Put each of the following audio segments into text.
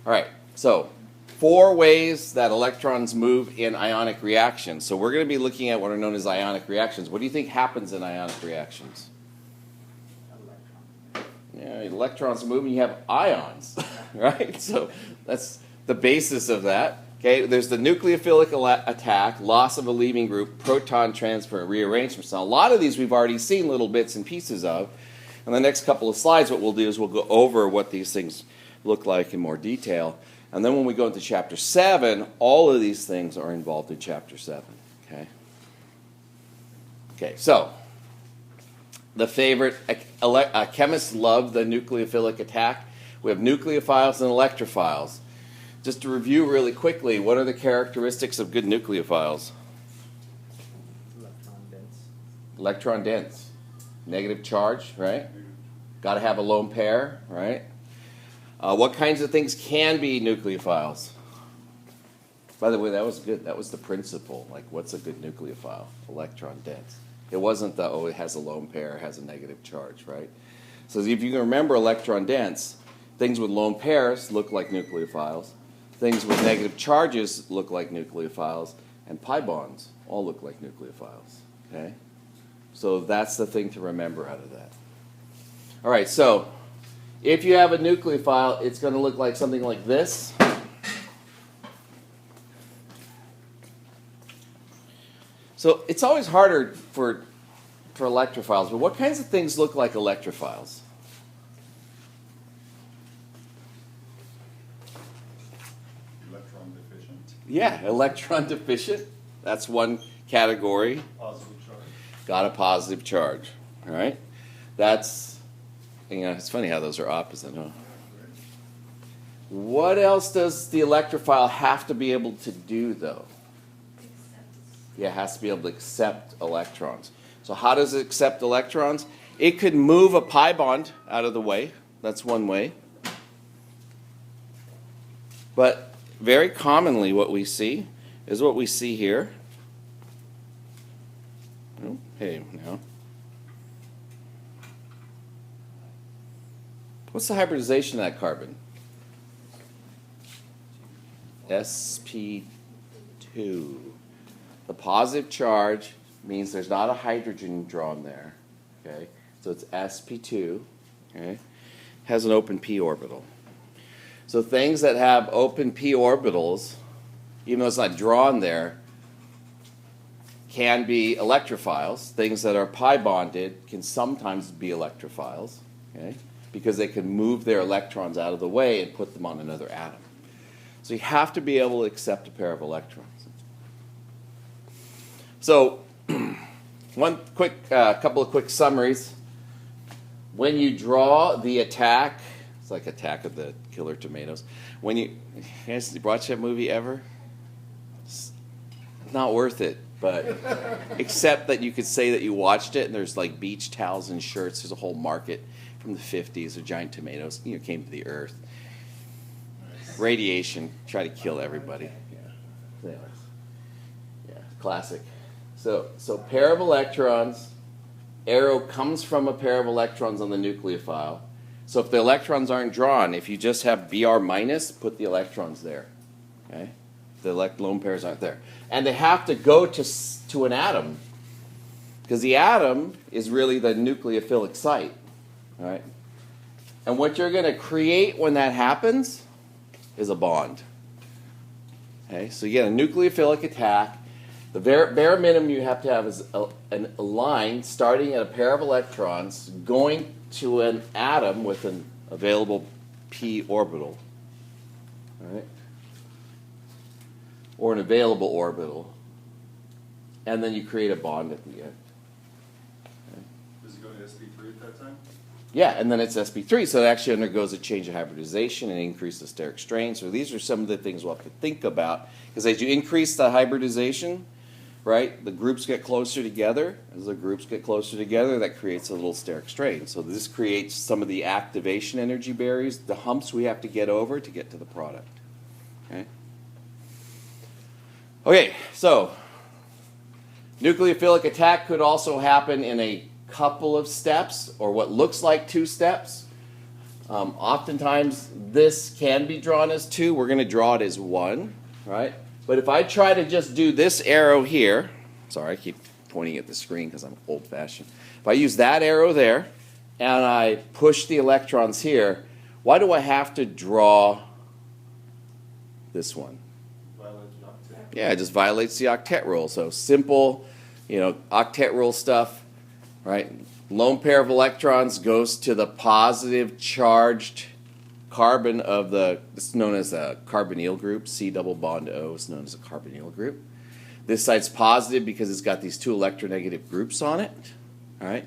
All right, so 4 ways that electrons move in ionic reactions. So we're going to be looking at what are known as ionic reactions. What do you think happens in ionic reactions? Yeah, electrons move and you have ions, right? So that's the basis of that. Okay, there's the nucleophilic attack, loss of a leaving group, proton transfer, and rearrangements. Now, a lot of these we've already seen little bits and pieces of. In the next couple of slides, what we'll do is we'll go over what these things look like in more detail. And then when we go into Chapter 7, all of these things are involved in Chapter 7. Okay, so the favorite, chemists love the nucleophilic attack. We have nucleophiles and electrophiles. Just to review really quickly, what are the characteristics of good nucleophiles? Electron dense. Electron dense. Negative charge, right? Got to have a lone pair, right? What kinds of things can be nucleophiles? By the way, that was good. That was the principle. Like, what's a good nucleophile? Electron dense. It wasn't the, oh, it has a lone pair, it has a negative charge, right? So if you can remember electron dense, things with lone pairs look like nucleophiles. Things with negative charges look like nucleophiles. And pi bonds all look like nucleophiles, okay? So that's the thing to remember out of that. All right, so if you have a nucleophile, it's going to look like something like this. So it's always harder for electrophiles, but what kinds of things look like electrophiles? Electron deficient. Yeah, electron deficient. That's one category. Positive charge. Got a positive charge. All right? That's, it's funny how those are opposite, huh? What else does the electrophile have to be able to do, though? Yeah, it has to be able to accept electrons. So how does it accept electrons? It could move a pi bond out of the way. That's one way. But very commonly what we see is what we see here. Oh, hey, now. What's the hybridization of that carbon? sp2. The positive charge means there's not a hydrogen drawn there. Okay, so it's sp2. Okay, has an open p orbital. So things that have open p orbitals, even though it's not drawn there, can be electrophiles. Things that are pi bonded can sometimes be electrophiles. Okay, because they can move their electrons out of the way and put them on another atom. So you have to be able to accept a pair of electrons. So couple of quick summaries. When you draw the attack, it's like Attack of the Killer Tomatoes. When you guys watch that movie ever? It's not worth it, but except that you could say that you watched it and there's like beach towels and shirts. There's a whole market from the 50s of giant tomatoes. Came to the earth. Radiation, try to kill everybody. Yeah, classic. So pair of electrons, arrow comes from a pair of electrons on the nucleophile. So if the electrons aren't drawn, if you just have Br minus, put the electrons there. Okay, the lone pairs aren't there, and they have to go to an atom because the atom is really the nucleophilic site. All right, and what you're going to create when that happens is a bond. Okay, so you get a nucleophilic attack. The bare minimum you have to have is a line starting at a pair of electrons going to an atom with an available p orbital. All right? Or an available orbital. And then you create a bond at the end. Okay. Does it go to sp3 at that time? Yeah, and then it's sp3, so it actually undergoes a change of hybridization and increases steric strain. So these are some of the things we'll have to think about. Because as you increase the hybridization, right, the groups get closer together. As the groups get closer together, that creates a little steric strain. So this creates some of the activation energy barriers, the humps we have to get over to get to the product. Okay, so nucleophilic attack could also happen in a couple of steps, or what looks like 2 steps. Oftentimes, this can be drawn as 2. We're going to draw it as 1, right? But if I try to just do this arrow here, sorry, I keep pointing at the screen because I'm old-fashioned. If I use that arrow there, and I push the electrons here, why do I have to draw this one? Yeah, it just violates the octet rule. So simple, octet rule stuff, right? Lone pair of electrons goes to the positive charged carbon of it's known as a carbonyl group. C double bond O is known as a carbonyl group. This side's positive because it's got these 2 electronegative groups on it, all right?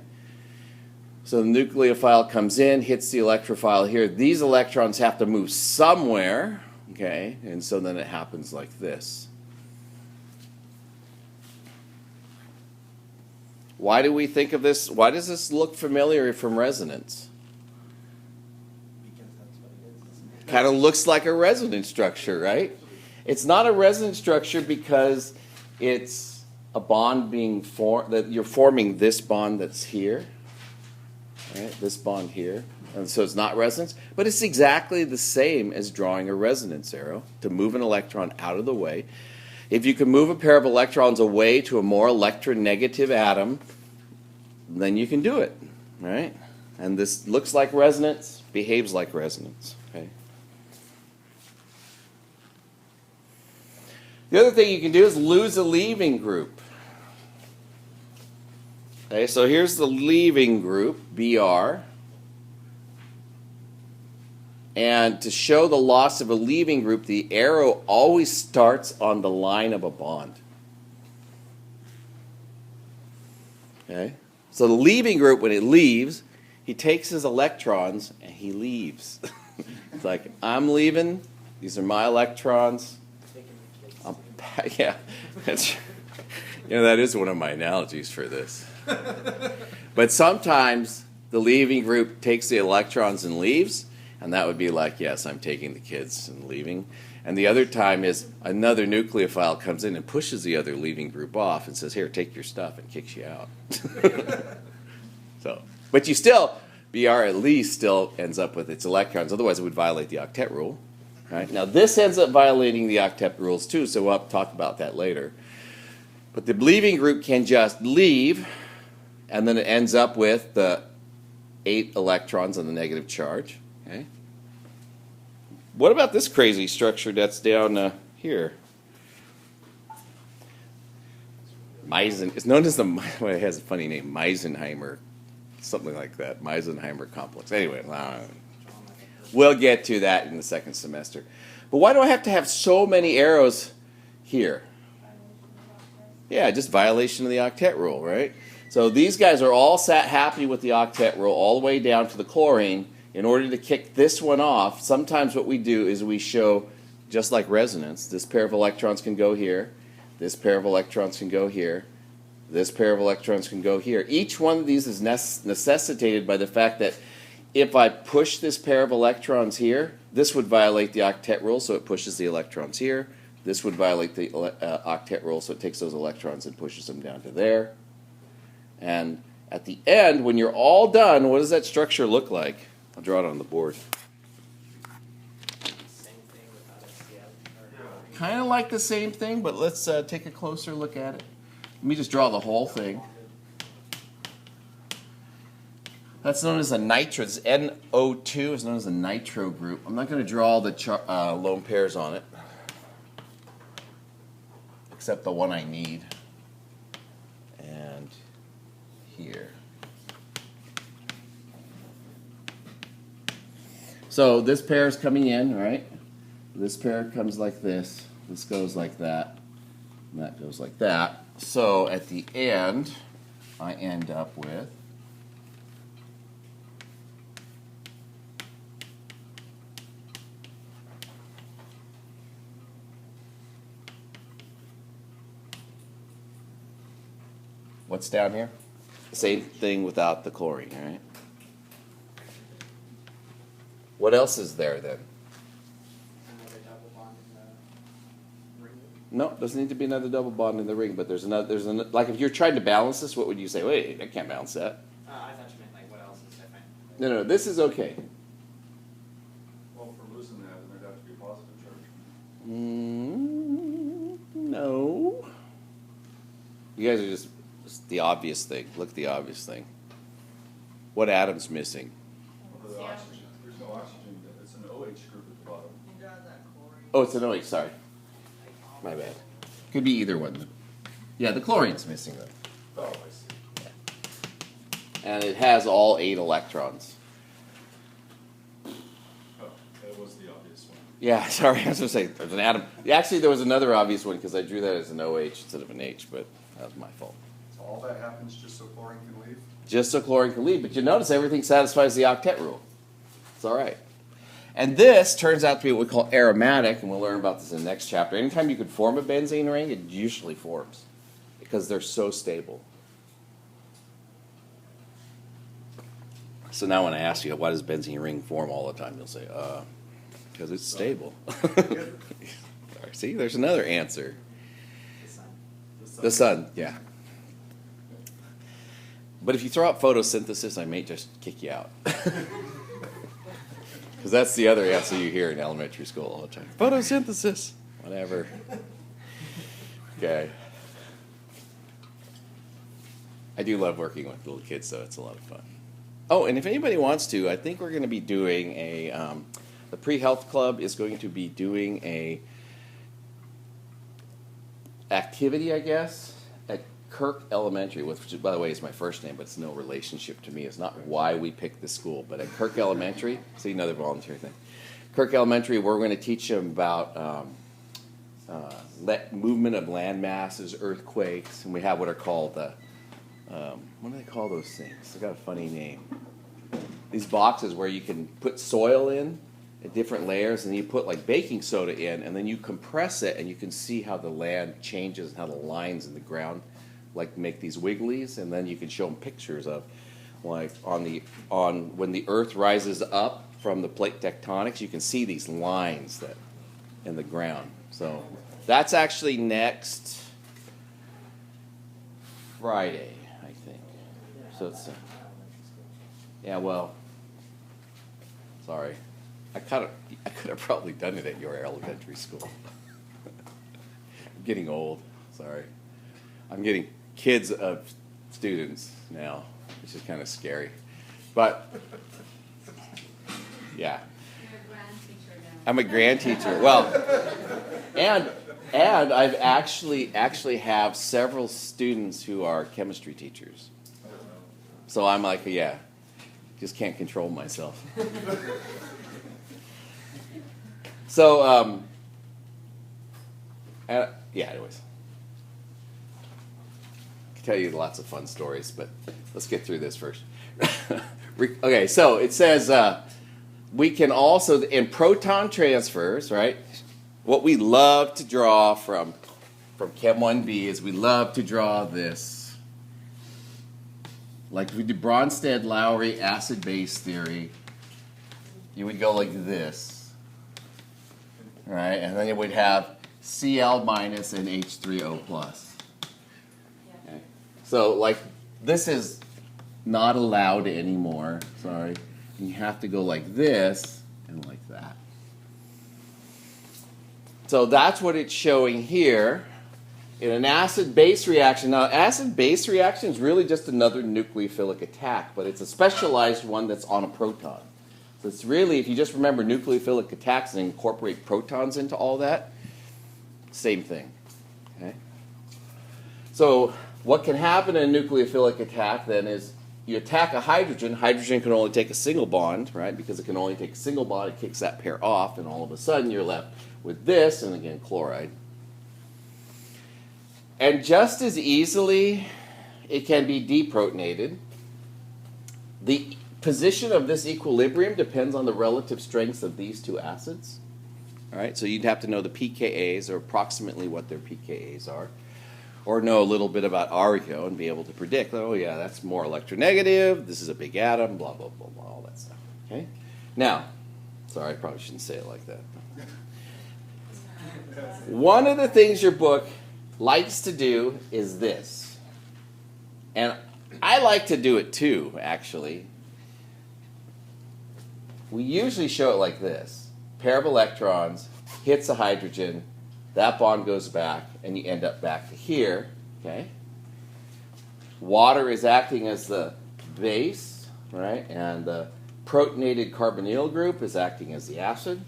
So the nucleophile comes in, hits the electrophile here. These electrons have to move somewhere, okay? And so then it happens like this. Why do we think of this? Why does this look familiar from resonance? Because that's what it is, isn't it? Kind of looks like a resonance structure, right? It's not a resonance structure because it's a bond being formed, that you're forming this bond that's here, right? This bond here. And so it's not resonance, but it's exactly the same as drawing a resonance arrow to move an electron out of the way. If you can move a pair of electrons away to a more electronegative atom, then you can do it, right? And this looks like resonance, behaves like resonance, okay? The other thing you can do is lose a leaving group. Okay, so here's the leaving group, Br. And to show the loss of a leaving group, the arrow always starts on the line of a bond. Okay? So the leaving group, when it leaves, he takes his electrons and he leaves. It's like, I'm leaving. These are my electrons. Yeah. That is one of my analogies for this. But sometimes the leaving group takes the electrons and leaves. And that would be like, yes, I'm taking the kids and leaving. And the other time is another nucleophile comes in and pushes the other leaving group off and says, here, take your stuff, and kicks you out. But you still, Br at least still ends up with its electrons. Otherwise, it would violate the octet rule. Right? Now, this ends up violating the octet rules too, so we'll have to talk about that later. But the leaving group can just leave, and then it ends up with the 8 electrons on the negative charge. Okay. What about this crazy structure that's down here? It's known as it has a funny name, Meisenheimer, something like that, Meisenheimer complex. Anyway, we'll get to that in the second semester. But why do I have to have so many arrows here? Yeah, just violation of the octet rule, right? So these guys are all sat happy with the octet rule all the way down to the chlorine. In order to kick this one off, sometimes what we do is we show, just like resonance, this pair of electrons can go here, this pair of electrons can go here, this pair of electrons can go here. Each one of these is necessitated by the fact that if I push this pair of electrons here, this would violate the octet rule, so it pushes the electrons here. This would violate the octet rule, so it takes those electrons and pushes them down to there. And at the end, when you're all done, what does that structure look like? I'll draw it on the board. Kind of like the same thing, but let's take a closer look at it. Let me just draw the whole thing. That's known as a nitro. This NO2 is known as a nitro group. I'm not going to draw the lone pairs on it, except the one I need. And here. So this pair is coming in, right? This pair comes like this. This goes like that. And that goes like that. So at the end, I end up with what's down here? Same thing without the chlorine, right? What else is there then? Another double bond in the ring. No, it doesn't need to be another double bond in the ring, but there's another, like if you're trying to balance this, what would you say? Wait, I can't balance that. I thought you meant like what else is different. No, this is okay. You guys are just the obvious thing. Look at the obvious thing. What atom's missing? The oxygen. There's no oxygen. It's an OH group at the bottom. Oh, it's an OH, sorry. My bad. Could be either one. Yeah, the chlorine's missing though. Oh, I see. And it has all 8 electrons. Oh, that was the obvious one. Yeah, sorry, I was going to say there's an atom. Actually, there was another obvious one because I drew that as an OH instead of an H, but that was my fault. So all that happens just so chlorine can leave? Just so chlorine can leave, but you notice everything satisfies the octet rule. It's all right. And this turns out to be what we call aromatic, and we'll learn about this in the next chapter. Anytime you could form a benzene ring, it usually forms because they're so stable. So now when I ask you, why does benzene ring form all the time, you'll say, because it's stable. See, there's another answer. The sun, yeah. But if you throw out photosynthesis, I may just kick you out. Because that's the other answer you hear in elementary school all the time. Photosynthesis. Whatever. Okay. I do love working with little kids, though. It's a lot of fun. Oh, and if anybody wants to, I think we're going to be doing a... the Pre-Health Club is going to be doing a activity, I guess, at Kirk Elementary, which, by the way, is my first name, but it's no relationship to me. It's not why we picked the school, but at Kirk Elementary, see another volunteer thing. Kirk Elementary, we're going to teach them about movement of land masses, earthquakes, and we have what are called the, what do they call those things? They've got a funny name. These boxes where you can put soil in at different layers, and you put like baking soda in, and then you compress it, and you can see how the land changes and how the lines in the ground like make these wigglies, and then you can show them pictures of like on when the earth rises up from the plate tectonics, you can see these lines that in the ground. So that's actually next Friday, I think. So it's yeah, well, sorry. I could have probably done it at your elementary school. I'm getting old. Sorry. I'm getting kids of students now, which is kind of scary. But, yeah. You're a grand teacher now. I'm a grand teacher. Well, and I've actually have several students who are chemistry teachers. So I'm like, yeah, just can't control myself. So, yeah, anyways. I can tell you lots of fun stories, but let's get through this first. Okay, so it says we can also, in proton transfers, right, what we love to draw from Chem 1B is we love to draw this. Like if we do Bronsted-Lowry acid-base theory, you would go like this. Right, and then it would have Cl minus and H3O plus. Okay. So, like, this is not allowed anymore. Sorry. You have to go like this and like that. So that's what it's showing here in an acid-base reaction. Now, acid-base reaction is really just another nucleophilic attack, but it's a specialized one that's on a proton. So it's really, if you just remember nucleophilic attacks and incorporate protons into all that, same thing. Okay? So what can happen in a nucleophilic attack then is you attack a hydrogen. Hydrogen can only take a single bond, right? Because it can only take a single bond, it kicks that pair off, and all of a sudden you're left with this, and again, chloride. And just as easily, it can be deprotonated. The position of this equilibrium depends on the relative strengths of these two acids. All right, so you'd have to know the pKa's or approximately what their pKa's are, or know a little bit about Argo and be able to predict, oh yeah, that's more electronegative, this is a big atom, blah, blah, blah, blah, all that stuff. Okay? Now, sorry, I probably shouldn't say it like that. One of the things your book likes to do is this. And I like to do it too, actually. We usually show it like this. Pair of electrons hits a hydrogen, that bond goes back, and you end up back to here, okay? Water is acting as the base, right? And the protonated carbonyl group is acting as the acid.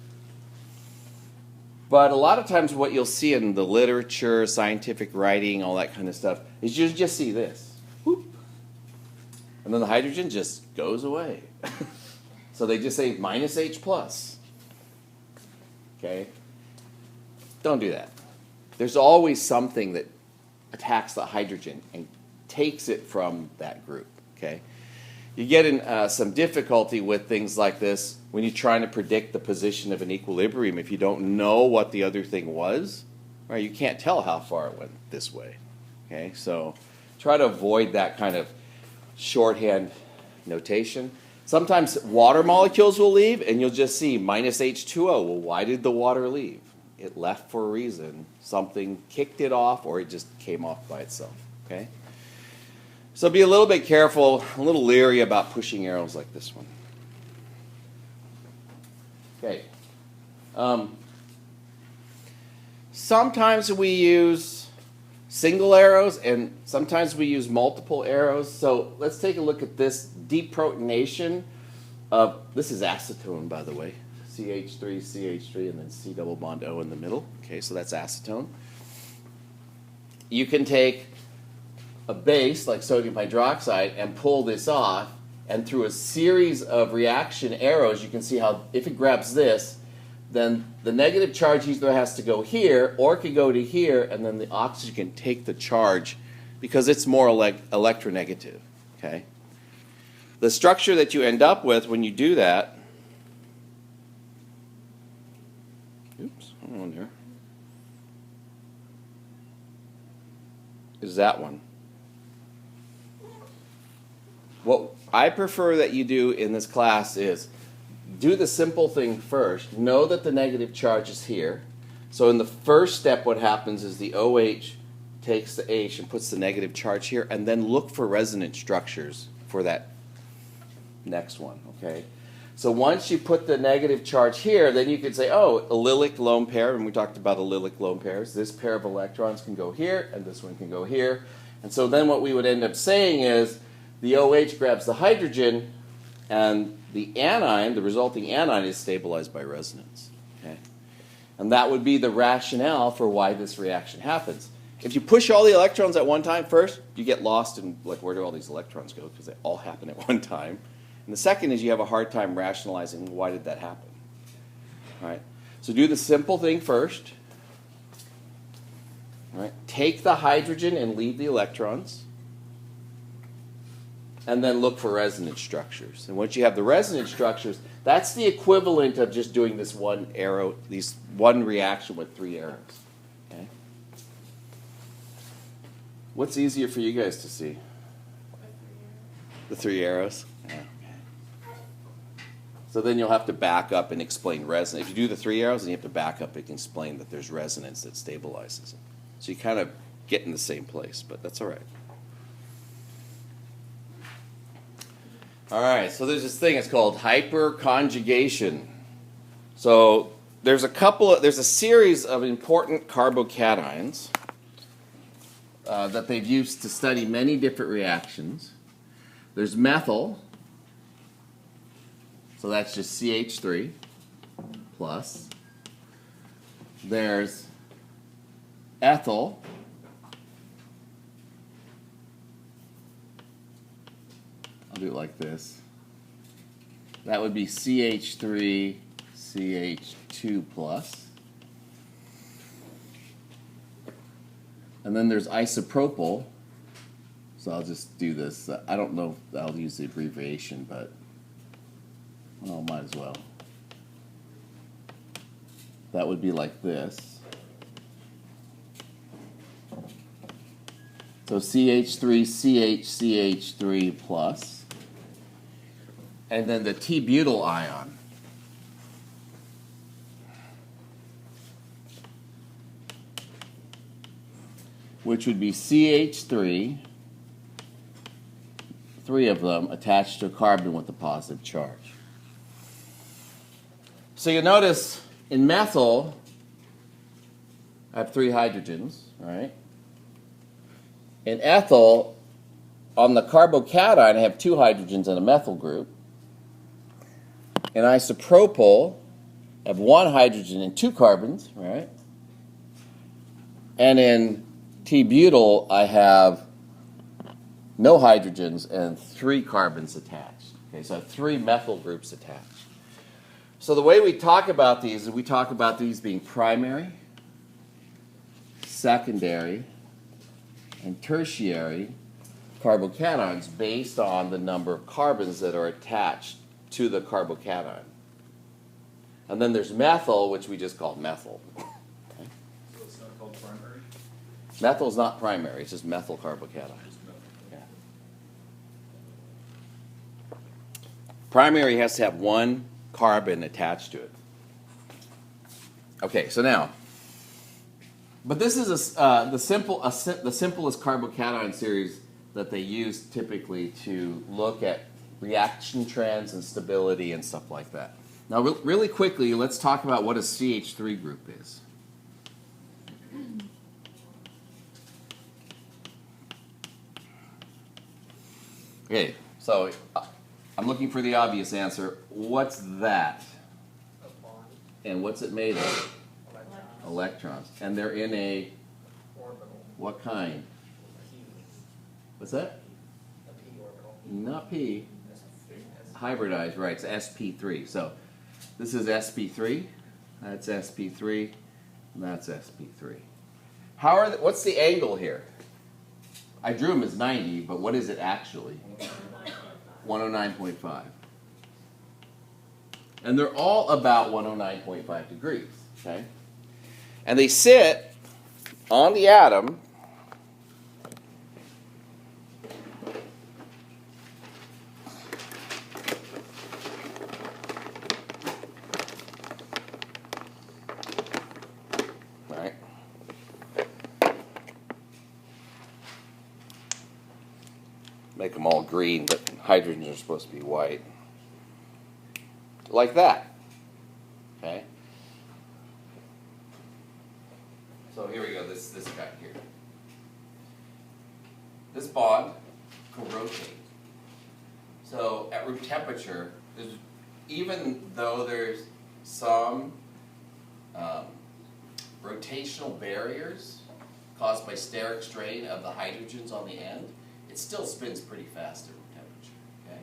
But a lot of times what you'll see in the literature, scientific writing, all that kind of stuff, is you just see this. Whoop. And then the hydrogen just goes away. So they just say minus H plus. Okay? Don't do that. There's always something that attacks the hydrogen and takes it from that group. Okay? You get in some difficulty with things like this when you're trying to predict the position of an equilibrium. If you don't know what the other thing was, right, you can't tell how far it went this way. Okay? So try to avoid that kind of shorthand notation. Sometimes water molecules will leave, and you'll just see minus H2O. Well, why did the water leave? It left for a reason. Something kicked it off, or it just came off by itself. Okay? So be a little bit careful, a little leery about pushing arrows like this one. Okay. Sometimes we use single arrows, and sometimes we use multiple arrows. So let's take a look at this deprotonation of, this is acetone, by the way, CH3, CH3, and then C double bond O in the middle. Okay, so that's acetone. You can take a base like sodium hydroxide and pull this off, and through a series of reaction arrows, you can see how if it grabs this, then the negative charge either has to go here or it could go to here, and then the oxygen can take the charge because it's more electronegative. Okay? The structure that you end up with when you do that, oops, hold on here, is that one. What I prefer that you do in this class is do the simple thing first. Know that the negative charge is here. So in the first step, what happens is the OH takes the H and puts the negative charge here, and then look for resonance structures for that next one. Okay. So once you put the negative charge here, then you could say, oh, allylic lone pair, and we talked about allylic lone pairs. This pair of electrons can go here, and this one can go here. And so then what we would end up saying is the OH grabs the hydrogen, and the anion, the resulting anion, is stabilized by resonance. Okay? And that would be the rationale for why this reaction happens. If you push all the electrons at one time, first, you get lost in, like, where do all these electrons go? Because they all happen at one time. And the second is you have a hard time rationalizing why did that happen. All right? So do the simple thing first. All right? Take the hydrogen and leave the electrons. And then look for resonance structures. And once you have the resonance structures, that's the equivalent of just doing this one arrow, one reaction with 3 arrows. Okay? What's easier for you guys to see? The 3 arrows? Yeah. Okay. So then you'll have to back up and explain resonance. If you do the 3 arrows, then you have to back up and explain that there's resonance that stabilizes it. So you kind of get in the same place, but that's all right. All right, so there's this thing, it's called hyperconjugation. So there's a series of important carbocations that they've used to study many different reactions. There's methyl, so that's just CH3 plus. There's ethyl. I'll do it like this. That would be CH3, CH2 plus. And then there's isopropyl. So I'll just do this. I don't know if I'll use the abbreviation, but well, might as well. That would be like this. So CH3, CH3 plus. And then the T-butyl ion. Which would be CH3, 3 of them attached to a carbon with a positive charge. So you notice in methyl, I have 3 hydrogens, right? In ethyl, on the carbocation, I have 2 hydrogens and a methyl group. In isopropyl, I have 1 hydrogen and 2 carbons, right? And in T-butyl, I have no hydrogens and 3 carbons attached. Okay, so I have 3 methyl groups attached. So the way we talk about these is we talk about these being primary, secondary, and tertiary carbocations based on the number of carbons that are attached to the carbocation. And then there's methyl, which we just call methyl. So it's not called primary? Methyl is not primary, it's just methyl carbocation. Just methyl. Yeah. Primary has to have 1 carbon attached to it. Okay, so now, but this is the simplest carbocation series that they use typically to look at reaction trends and stability and stuff like that. Now, really quickly, let's talk about what a CH3 group is. Okay, so I'm looking for the obvious answer. What's that? A bond, And what's it made of? electron, Electrons. And they're in a, orbital, what kind? P, What's that? a P orbital. Not P. That's Hybridized, right, it's sp3. So this is sp3, that's sp3, and that's sp3. What's the angle here? I drew them as 90, but what is it actually? 109.5. And they're all about 109.5 degrees, okay? And they sit on the atom right? Make them all green, but hydrogens are supposed to be white. Like that. Okay? So here we go, this guy here. This bond will rotate. So at room temperature, even though there's some rotational barriers caused by steric strain of the hydrogens on the end, it still spins pretty fast at room temperature. Okay?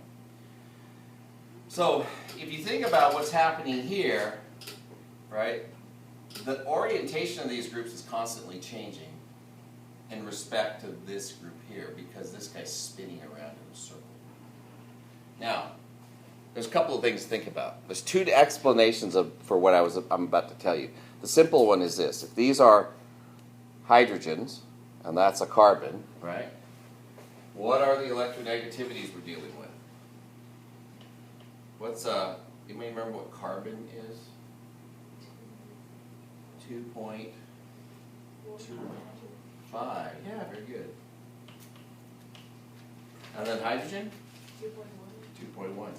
So if you think about what's happening here, right, the orientation of these groups is constantly changing in respect to this group here because this guy's spinning around in a circle. Now, there's a couple of things to think about. There's 2 explanations for what I'm about to tell you. The simple one is this. If these are hydrogens, and that's a carbon, right? What are the electronegativities we're dealing with? You may remember what carbon is? 2.25. Yeah, very good. And then hydrogen? 2.1.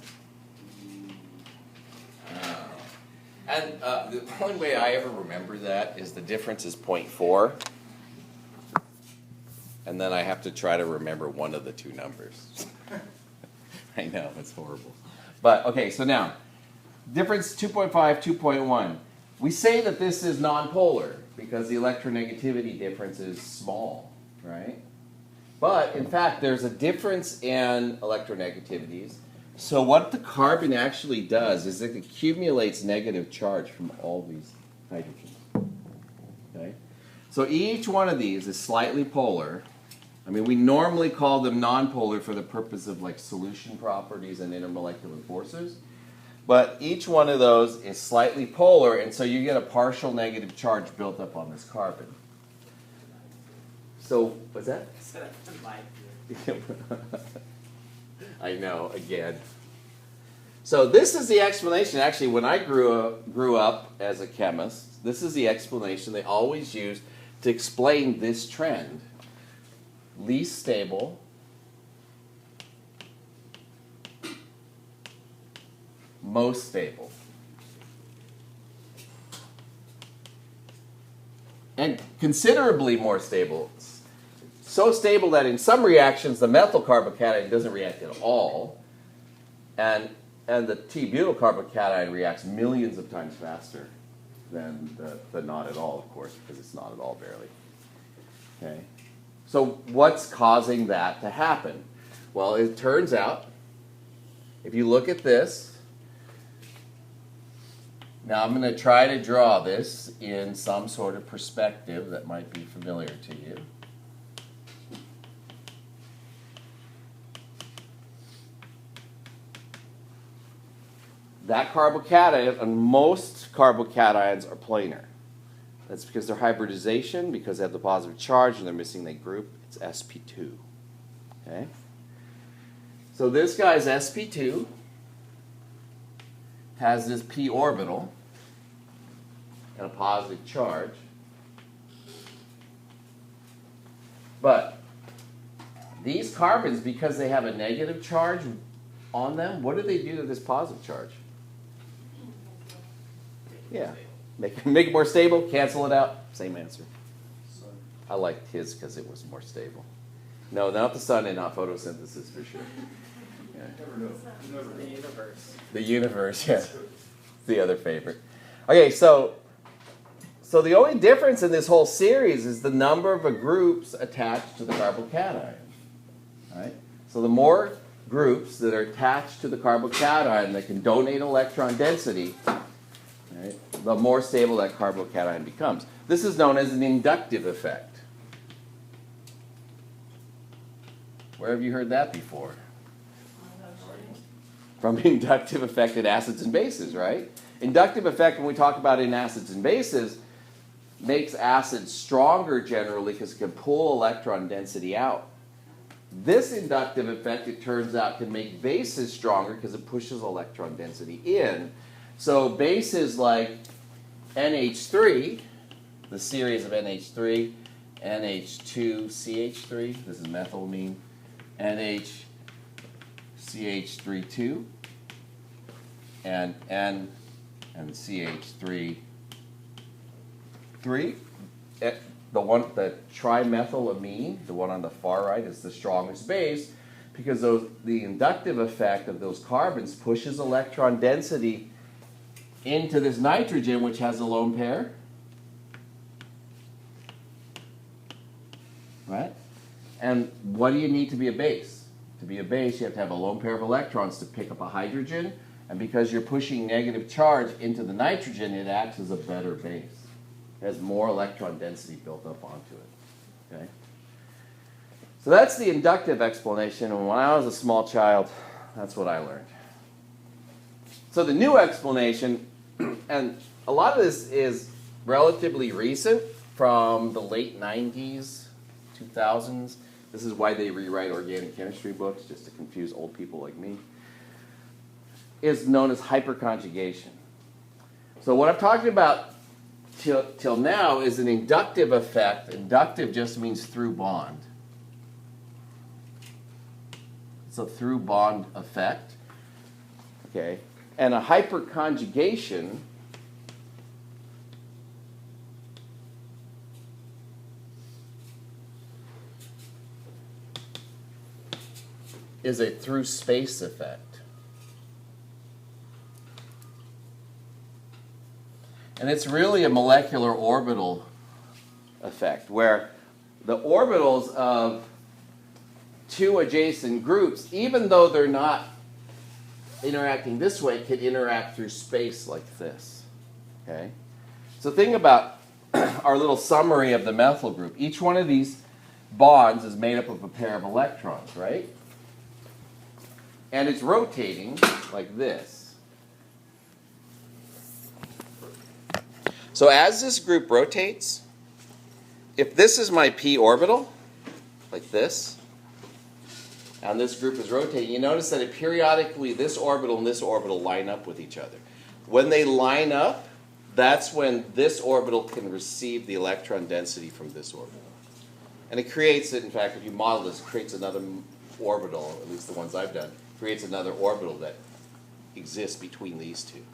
And the only way I ever remember that is the difference is 0.4. And then I have to try to remember one of the 2 numbers. I know, it's horrible. But, okay, so now, difference 2.5, 2.1. We say that this is nonpolar because the electronegativity difference is small, right? But, in fact, there's a difference in electronegativities. So what the carbon actually does is it accumulates negative charge from all these hydrogens. Okay? So each one of these is slightly polar. I mean, we normally call them nonpolar for the purpose of like solution properties and intermolecular forces. But each one of those is slightly polar, and so you get a partial negative charge built up on this carbon. So, what's that? I know, again. So this is the explanation. Actually, when I grew up as a chemist, this is the explanation they always use to explain this trend. Least stable, most stable. And considerably more stable. so stable that in some reactions the methyl carbocation doesn't react at all, and the T-butyl carbocation reacts millions of times faster than the not at all, of course, because it's not at all barely. Okay, so what's causing that to happen? Well, it turns out, if you look at this, now I'm going to try to draw this in some sort of perspective that might be familiar to you. That carbocation, and most carbocations are planar. That's because they're hybridization, because they have the positive charge and they're missing that group. It's sp2. Okay? So this guy's sp2 has this p orbital and a positive charge. But these carbons, because they have a negative charge on them, what do they do to this positive charge? Yeah, make it more stable, cancel it out, same answer. I liked his because it was more stable. No, not the sun and not photosynthesis for sure. Yeah. The universe. The universe, yeah. The other favorite. Okay, so the only difference in this whole series is the number of groups attached to the carbocation. Right? So the more groups that are attached to the carbocation that can donate electron density, right, the more stable that carbocation becomes. This is known as an inductive effect. Where have you heard that before? From inductive effect in acids and bases, right? Inductive effect, when we talk about in acids and bases, makes acids stronger generally because it can pull electron density out. This inductive effect, it turns out, can make bases stronger because it pushes electron density in. So bases like NH3, the series of NH3, NH2CH3, this is methylamine, NHCH32, and CH3. The trimethylamine, the one on the far right, is the strongest base because the inductive effect of those carbons pushes electron density into this nitrogen, which has a lone pair. Right? And what do you need to be a base? To be a base, you have to have a lone pair of electrons to pick up a hydrogen. And because you're pushing negative charge into the nitrogen, it acts as a better base. It has more electron density built up onto it. Okay? So that's the inductive explanation. And when I was a small child, that's what I learned. So the new explanation, and a lot of this is relatively recent, from the late 90s, 2000s. This is why they rewrite organic chemistry books, just to confuse old people like me, is known as hyperconjugation. So what I'm talking about till now is an inductive effect. Inductive just means through bond. It's a through bond effect. Okay? And a hyperconjugation is a through space effect. And it's really a molecular orbital effect where the orbitals of two adjacent groups, even though they're not interacting this way, can interact through space like this. Okay? So think about our little summary of the methyl group. Each one of these bonds is made up of a pair of electrons, right? And it's rotating like this. So as this group rotates, if this is my p orbital, like this, and this group is rotating, you notice that periodically this orbital and this orbital line up with each other. When they line up, that's when this orbital can receive the electron density from this orbital. And it creates it, in fact, if you model this, it creates another orbital, at least the ones I've done, creates another orbital that exists between these two.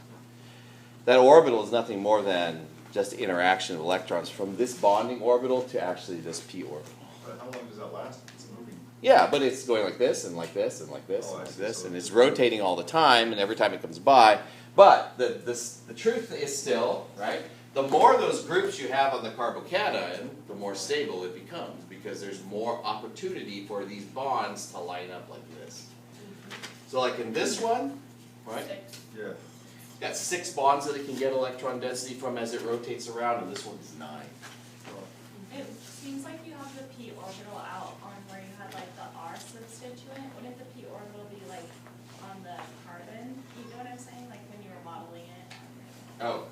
That orbital is nothing more than just the interaction of electrons from this bonding orbital to actually this p orbital. But how long does that last? It's moving. Yeah, but it's going like this and like this and like this Oh, and I like see. this, So and it's it's rotating all the time, and every time it comes by. But the truth is still, right, the more those groups you have on the carbocation, the more stable it becomes, because there's more opportunity for these bonds to line up like this. So like in this one, right, Yeah. got 6 bonds that it can get electron density from as it rotates around, and this one's 9. It seems like you have the p orbital out on where you had like the R substituent. Wouldn't the p orbital be like on the carbon? You know what I'm saying? Like when you were modeling it? Oh,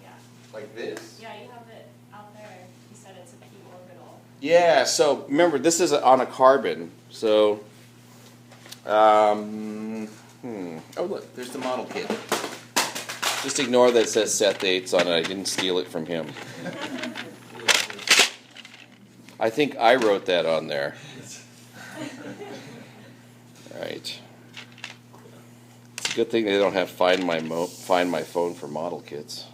Yeah. like this? Yeah, you have it out there. You said it's a p orbital. Yeah, so remember, this is on a carbon, so, oh look, there's the model kit. Just ignore that it says set dates on it, I didn't steal it from him. I think I wrote that on there. Right. It's a good thing they don't have Find My Phone for model kits.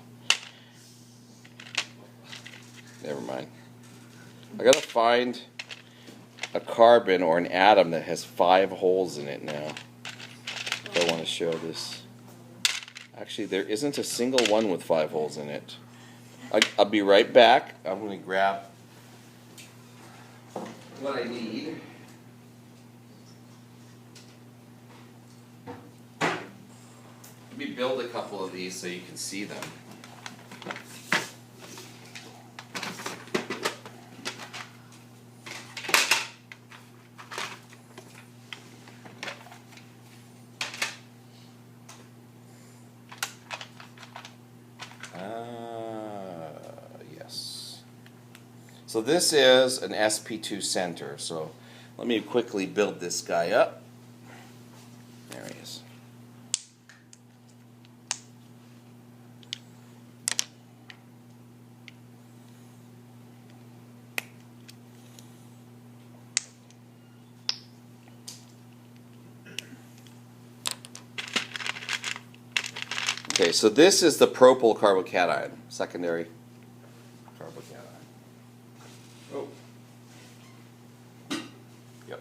Never mind. I gotta find a carbon or an atom that has 5 holes in it now. If I want to show this. Actually, there isn't a single one with 5 holes in it. I'll be right back. I'm going to grab what I need. Let me build a couple of these so you can see them. Yes. So this is an sp2 center. So let me quickly build this guy up. There he is. Okay, so this is the propyl carbocation, secondary carbocation. Oh. Yep.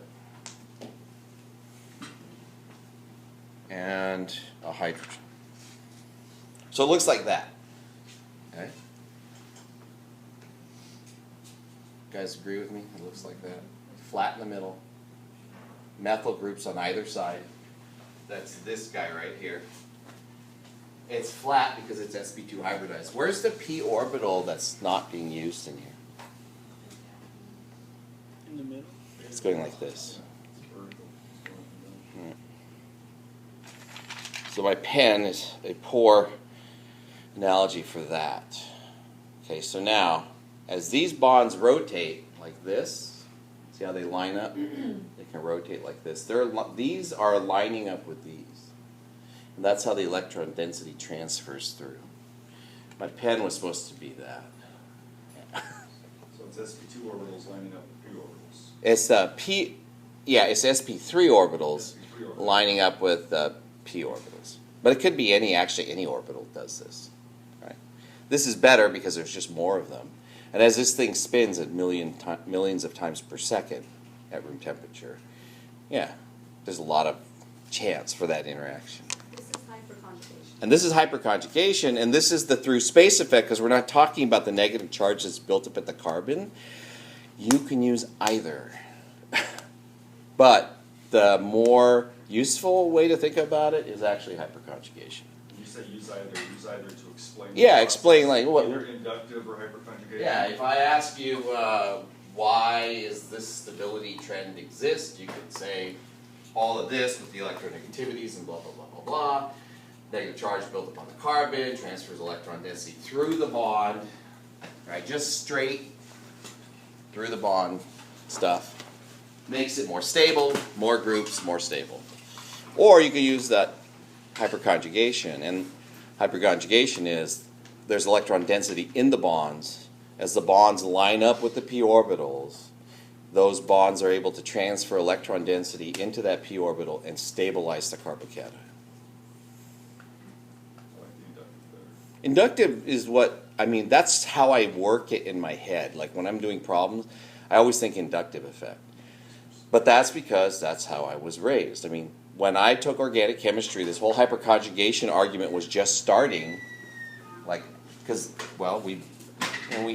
And a hydrogen. So it looks like that. Okay. You guys agree with me? It looks like that. Flat in the middle. Methyl groups on either side. That's this guy right here. It's flat because it's sp2 hybridized. Where's the p orbital that's not being used in here? In the middle. It's going like this. So my pen is a poor analogy for that. Okay, so now, as these bonds rotate like this, see how they line up? They can rotate like this. These are lining up with these. And that's how the electron density transfers through. My pen was supposed to be that. So it's sp2 orbitals lining up with p orbitals. It's it's sp3 orbitals sp3 orbitals. lining up with p orbitals. But it could be any orbital does this. Right? This is better because there's just more of them. And as this thing spins at millions of times per second at room temperature, yeah, there's a lot of chance for that interaction. This is hyperconjugation. And this is hyperconjugation, and this is the through space effect, because we're not talking about the negative charge that's built up at the carbon. You can use either. But the more useful way to think about it is actually hyperconjugation. When you say use either to explain. the Yeah, process, explain like what. Either inductive or hyperconjugation. Yeah, if I ask you why is this stability trend exist, you could say all of this with the electronegativities and blah blah blah blah blah. Negative charge built up on the carbon, transfers electron density through the bond, right? Just straight through the bond stuff. Makes it more stable, more groups, more stable. Or you could use that hyperconjugation, and hyperconjugation is there's electron density in the bonds. As the bonds line up with the p orbitals, those bonds are able to transfer electron density into that p orbital and stabilize the carbocation. I like the inductive better. Inductive is what, I mean, that's how I work it in my head. Like when I'm doing problems, I always think inductive effect. But that's because that's how I was raised. I mean, when I took organic chemistry, this whole hyperconjugation argument was just starting, like, because, well, we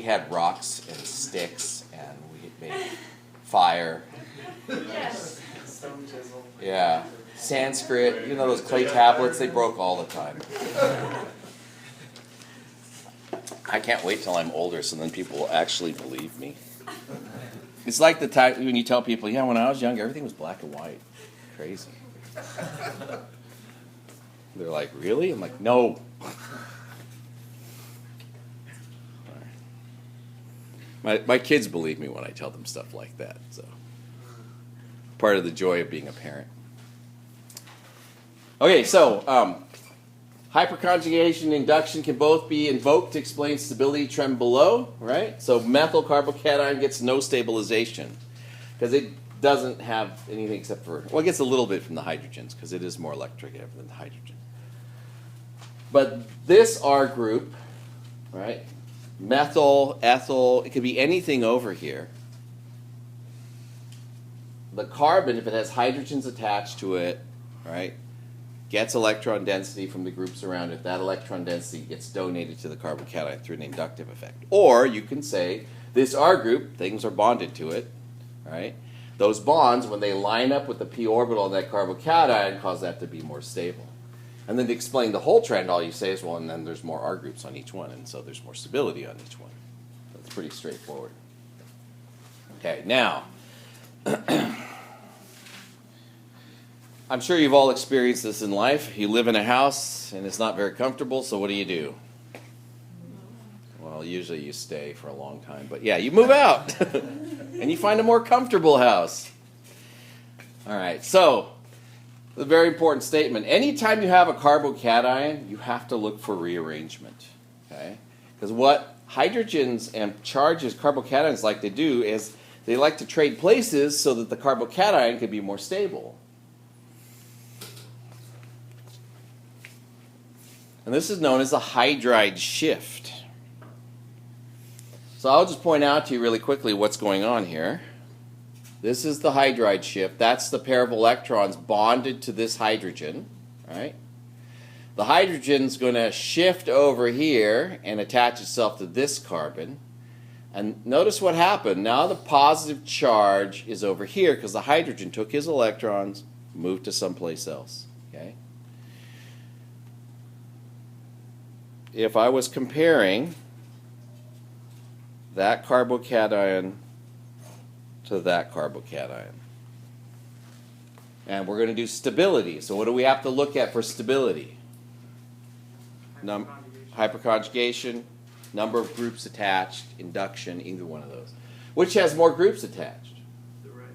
had rocks and sticks and we made fire. Yes. Stone chisel. Yeah. Sanskrit, you know those clay tablets, they broke all the time. I can't wait till I'm older so then people will actually believe me. It's like the time when you tell people, yeah, when I was young, everything was black and white. Crazy. They're like, really? I'm like, no. My kids believe me when I tell them stuff like that. So part of the joy of being a parent. Okay, so hyperconjugation and induction can both be invoked to explain stability trend below, right? So methyl carbocation gets no stabilization because it doesn't have anything except for, well, it gets a little bit from the hydrogens because it is more electronegative than the hydrogen. But this R group, right? Methyl, ethyl, it could be anything over here. The carbon, if it has hydrogens attached to it, right, gets electron density from the groups around it. That electron density gets donated to the carbocation through an inductive effect. Or you can say this R group, things are bonded to it, right? Those bonds, when they line up with the p orbital of that carbocation, cause that to be more stable. And then to explain the whole trend, all you say is, well, and then there's more R groups on each one, and so there's more stability on each one. That's pretty straightforward. Okay, now, I'm sure you've all experienced this in life. You live in a house, and it's not very comfortable, so what do? Well, usually you stay for a long time, but yeah, you move out, and you find a more comfortable house. All right, so a very important statement. Anytime you have a carbocation, you have to look for rearrangement, okay? Because what hydrogens and charges, carbocations like to do is they like to trade places so that the carbocation can be more stable. And this is known as the hydride shift. So I'll just point out to you really quickly what's going on here. This is the hydride shift. That's the pair of electrons bonded to this hydrogen, right? The hydrogen's going to shift over here and attach itself to this carbon. And notice what happened. Now the positive charge is over here because the hydrogen took his electrons, moved to someplace else, okay? If I was comparing that carbocation to that carbocation, and we're going to do stability. So what do we have to look at for stability? Hyperconjugation, number of groups attached, induction, either one of those. Which has more groups attached? The right.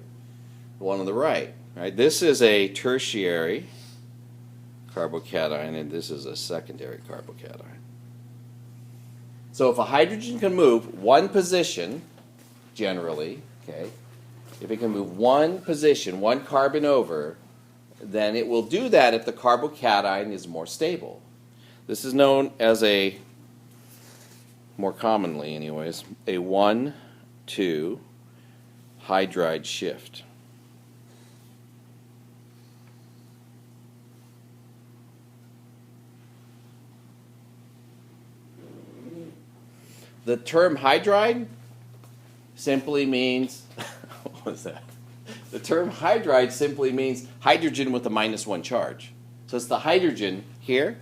The one on the right. Right? This is a tertiary carbocation, and this is a secondary carbocation. So if a hydrogen can move one position, generally, okay, if it can move one position, one carbon over, then it will do that if the carbocation is more stable. This is known as a, more commonly anyways, a 1-2 hydride shift. The term hydride simply means, what is that? The term hydride simply means hydrogen with a -1 charge. So it's the hydrogen here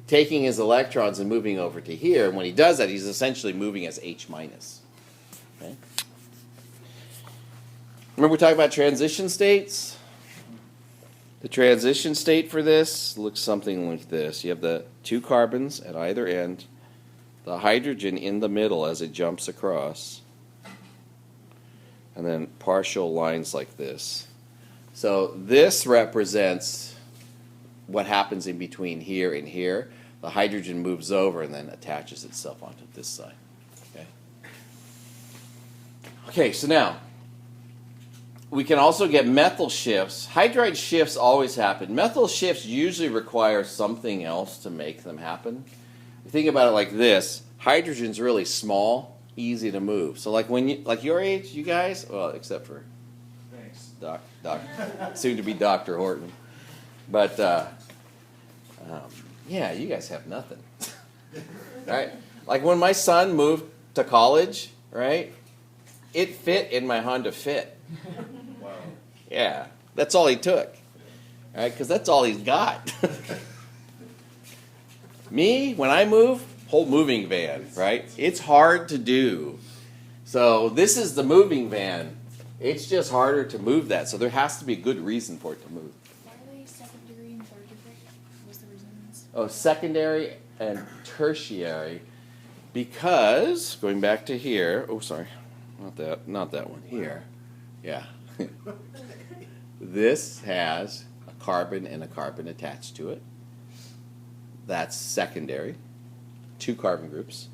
taking his electrons and moving over to here. And when he does that, he's essentially moving as H-. Okay? Remember we talked about transition states? The transition state for this looks something like this. You have the two carbons at either end, the hydrogen in the middle as it jumps across, and then partial lines like this. So this represents what happens in between here and here. The hydrogen moves over and then attaches itself onto this side. Okay, okay, so now we can also get methyl shifts. Hydride shifts always happen. Methyl shifts usually require something else to make them happen. You think about it like this. Hydrogen's really small easy to move. So like when you, like your age, you guys, well, except for Thanks. Doc, soon to be Dr. Horton. But yeah, you guys have nothing, right? Like when my son moved to college, right? It fit in my Honda Fit. Wow. Yeah, that's all he took, right? Because that's all he's got. Me, when I move, whole moving van, right? It's hard to do. So this is the moving van. It's just harder to move that. So there has to be a good reason for it to move. Why are they secondary and third degree? What's the reasons? Oh, secondary and tertiary, because going back to here. Oh, sorry, not that one. Here, yeah. This has a carbon and a carbon attached to it. That's secondary, 2 carbon groups,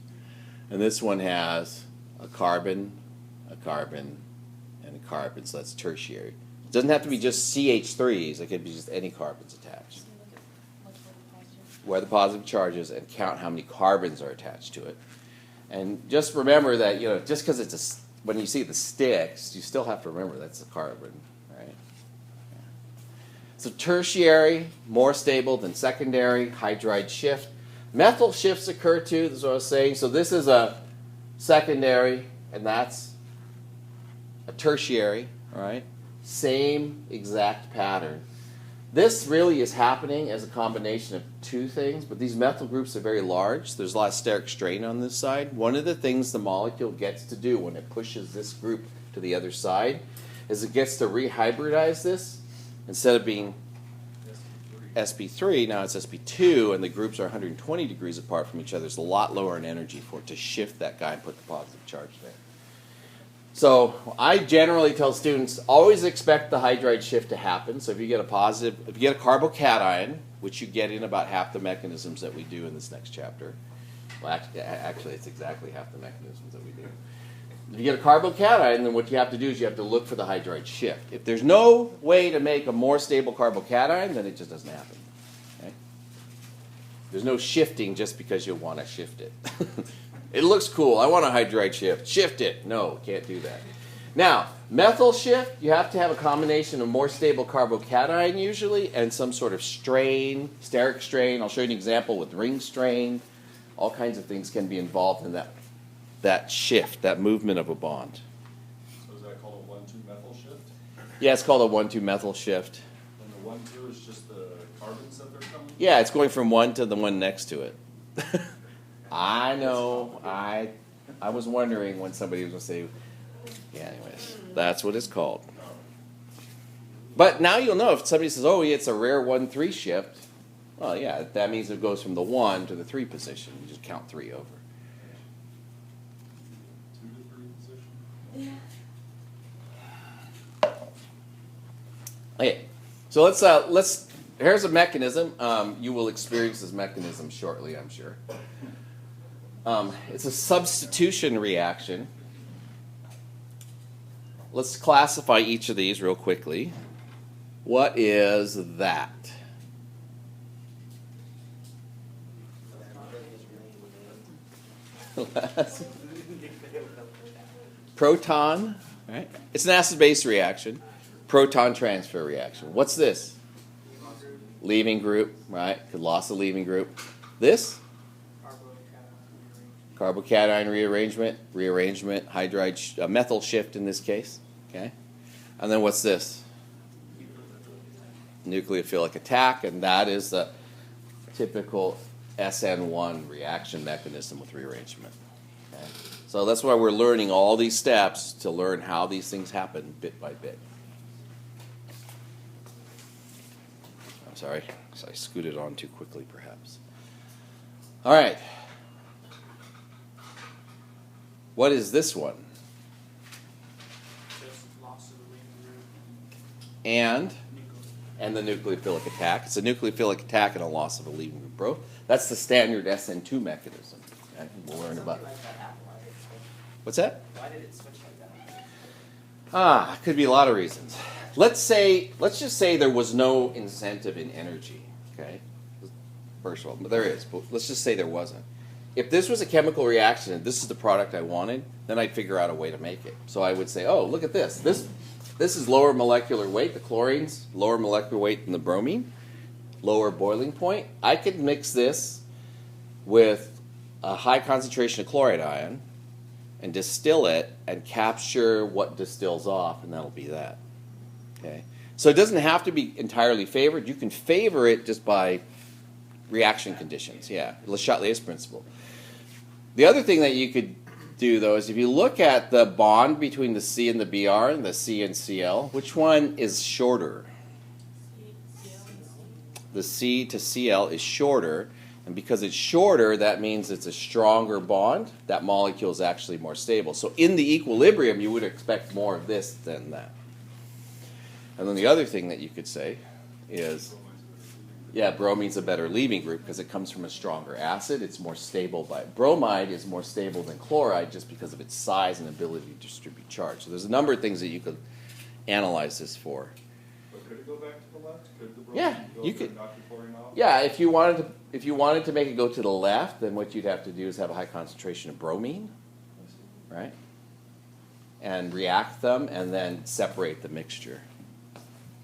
and this one has a carbon, and a carbon. So that's tertiary. It doesn't have to be just CH3s. It could be just any carbons attached. Where the positive charges and count how many carbons are attached to it. And just remember that, just because it's when you see the sticks, you still have to remember that's a carbon, right? Yeah. So tertiary, more stable than secondary, hydride shift. Methyl shifts occur too, this is what I was saying. So this is a secondary, and that's a tertiary, all right? Same exact pattern. This really is happening as a combination of 2 things, but these methyl groups are very large. There's a lot of steric strain on this side. One of the things the molecule gets to do when it pushes this group to the other side is it gets to rehybridize this. Instead of being sp3, now it's sp2, and the groups are 120 degrees apart from each other. It's a lot lower in energy for it to shift that guy and put the positive charge there. So I generally tell students, always expect the hydride shift to happen. So if you get if you get a carbocation, which you get in about half the mechanisms that we do in this next chapter. Well, actually it's exactly half the mechanisms that we do. If you get a carbocation, then what you have to do is you have to look for the hydride shift. If there's no way to make a more stable carbocation, then it just doesn't happen. Okay? There's no shifting just because you want to shift it. It looks cool. I want a hydride shift. Shift it. No, can't do that. Now, methyl shift, you have to have a combination of more stable carbocation usually and some sort of strain, steric strain. I'll show you an example with ring strain. All kinds of things can be involved in that shift, that movement of a bond. So is that called a 1,2 methyl shift? Yeah, it's called a 1,2 methyl shift. And the 1,2 is just the carbons that they're coming? Yeah, it's going from one to the one next to it. I know. I was wondering when somebody was going to say, yeah, anyways, that's what it's called. But now you'll know if somebody says, oh, yeah, it's a rare 1,3 shift. Well, yeah, that means it goes from the 1 to the 3 position. You just count 3 over. 2 to 3 position? Yeah. Okay, so let's. Here's a mechanism. You will experience this mechanism shortly, I'm sure. It's a substitution reaction. Let's classify each of these real quickly. What is that? Proton, right? It's an acid-base reaction. Proton transfer reaction. What's this? Leaving group, right? Loss of leaving group. This? Carbocation rearrangement, hydride, methyl shift in this case. Okay, and then what's this? Nucleophilic attack, and that is the typical SN1 reaction mechanism with rearrangement. Okay? So that's why we're learning all these steps to learn how these things happen bit by bit. I'm sorry, so I scooted on too quickly, perhaps. All right. What is this one? Just loss of the leaving group. And the nucleophilic attack. It's a nucleophilic attack and a loss of a leaving group, bro. That's the standard SN2 mechanism. Okay? We'll learn about it. Something like that happened. Why did it switch? What's that? Why did it switch like that? Could be a lot of reasons. Let's just say there was no incentive in energy. Okay, first of all, but there is. But let's just say there wasn't. if this was a chemical reaction and this is the product I wanted, then I'd figure out a way to make it. So I would say, oh, look at this. This is lower molecular weight. The chlorine's lower molecular weight than the bromine, lower boiling point. I could mix this with a high concentration of chloride ion and distill it and capture what distills off, and that'll be that. Okay? So it doesn't have to be entirely favored. You can favor it just by reaction conditions. Yeah, Le Chatelier's principle. The other thing that you could do, though, is if you look at the bond between the C and the Br and the C and Cl, which one is shorter? The C to Cl is shorter, and because it's shorter, that means it's a stronger bond. That molecule is actually more stable. So in the equilibrium, you would expect more of this than that. And then the other thing that you could say is, yeah, bromine's a better leaving group because it comes from a stronger acid. It's more stable. Bromide is more stable than chloride just because of its size and ability to distribute charge. So there's a number of things that you could analyze this for. But could it go back to the left? Could the bromine Yeah, go you to could. knock the chlorine off? Yeah, if you wanted to make it go to the left, then what you'd have to do is have a high concentration of bromine, right? And react them and then separate the mixture.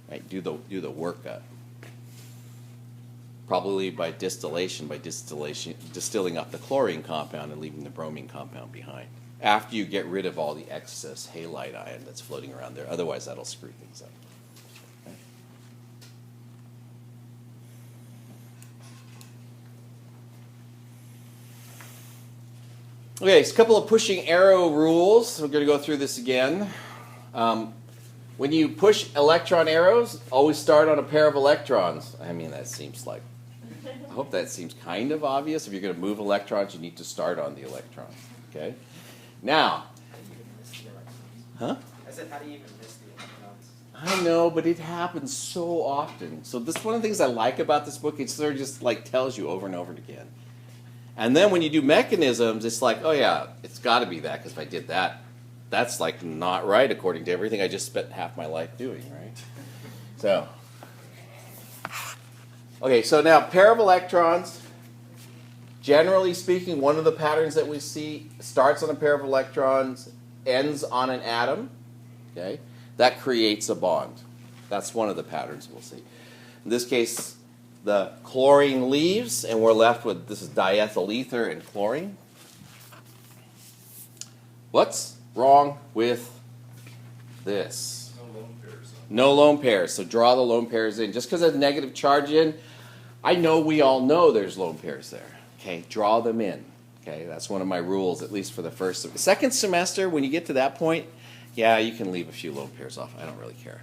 Right? Do the workup. Probably by distilling up the chlorine compound and leaving the bromine compound behind. After you get rid of all the excess halide ion that's floating around there. Otherwise, that'll screw things up. Okay, so a couple of pushing arrow rules. We're going to go through this again. When you push electron arrows, always start on a pair of electrons. I mean, that seems like, I hope that seems kind of obvious. If you're going to move electrons, you need to start on the electrons. Okay? Now, How do you even miss the electrons? huh? I said, how do you even miss the electrons? I know, but it happens so often. So this one of the things I like about this book. It sort of just like tells you over and over again. And then when you do mechanisms, it's like, oh yeah, it's got to be that because if I did that, that's like not right according to everything I just spent half my life doing, right? So, okay, so now pair of electrons. Generally speaking, one of the patterns that we see starts on a pair of electrons, ends on an atom. Okay, that creates a bond. That's one of the patterns we'll see. In this case, the chlorine leaves, and we're left with, this is diethyl ether and chlorine. What's wrong with this? No lone pairs. No lone pairs. So draw the lone pairs in. Just because there's a negative charge in, I know we all know there's lone pairs there. Okay, draw them in. Okay, that's one of my rules, at least for the second semester. When you get to that point, yeah, you can leave a few lone pairs off. I don't really care.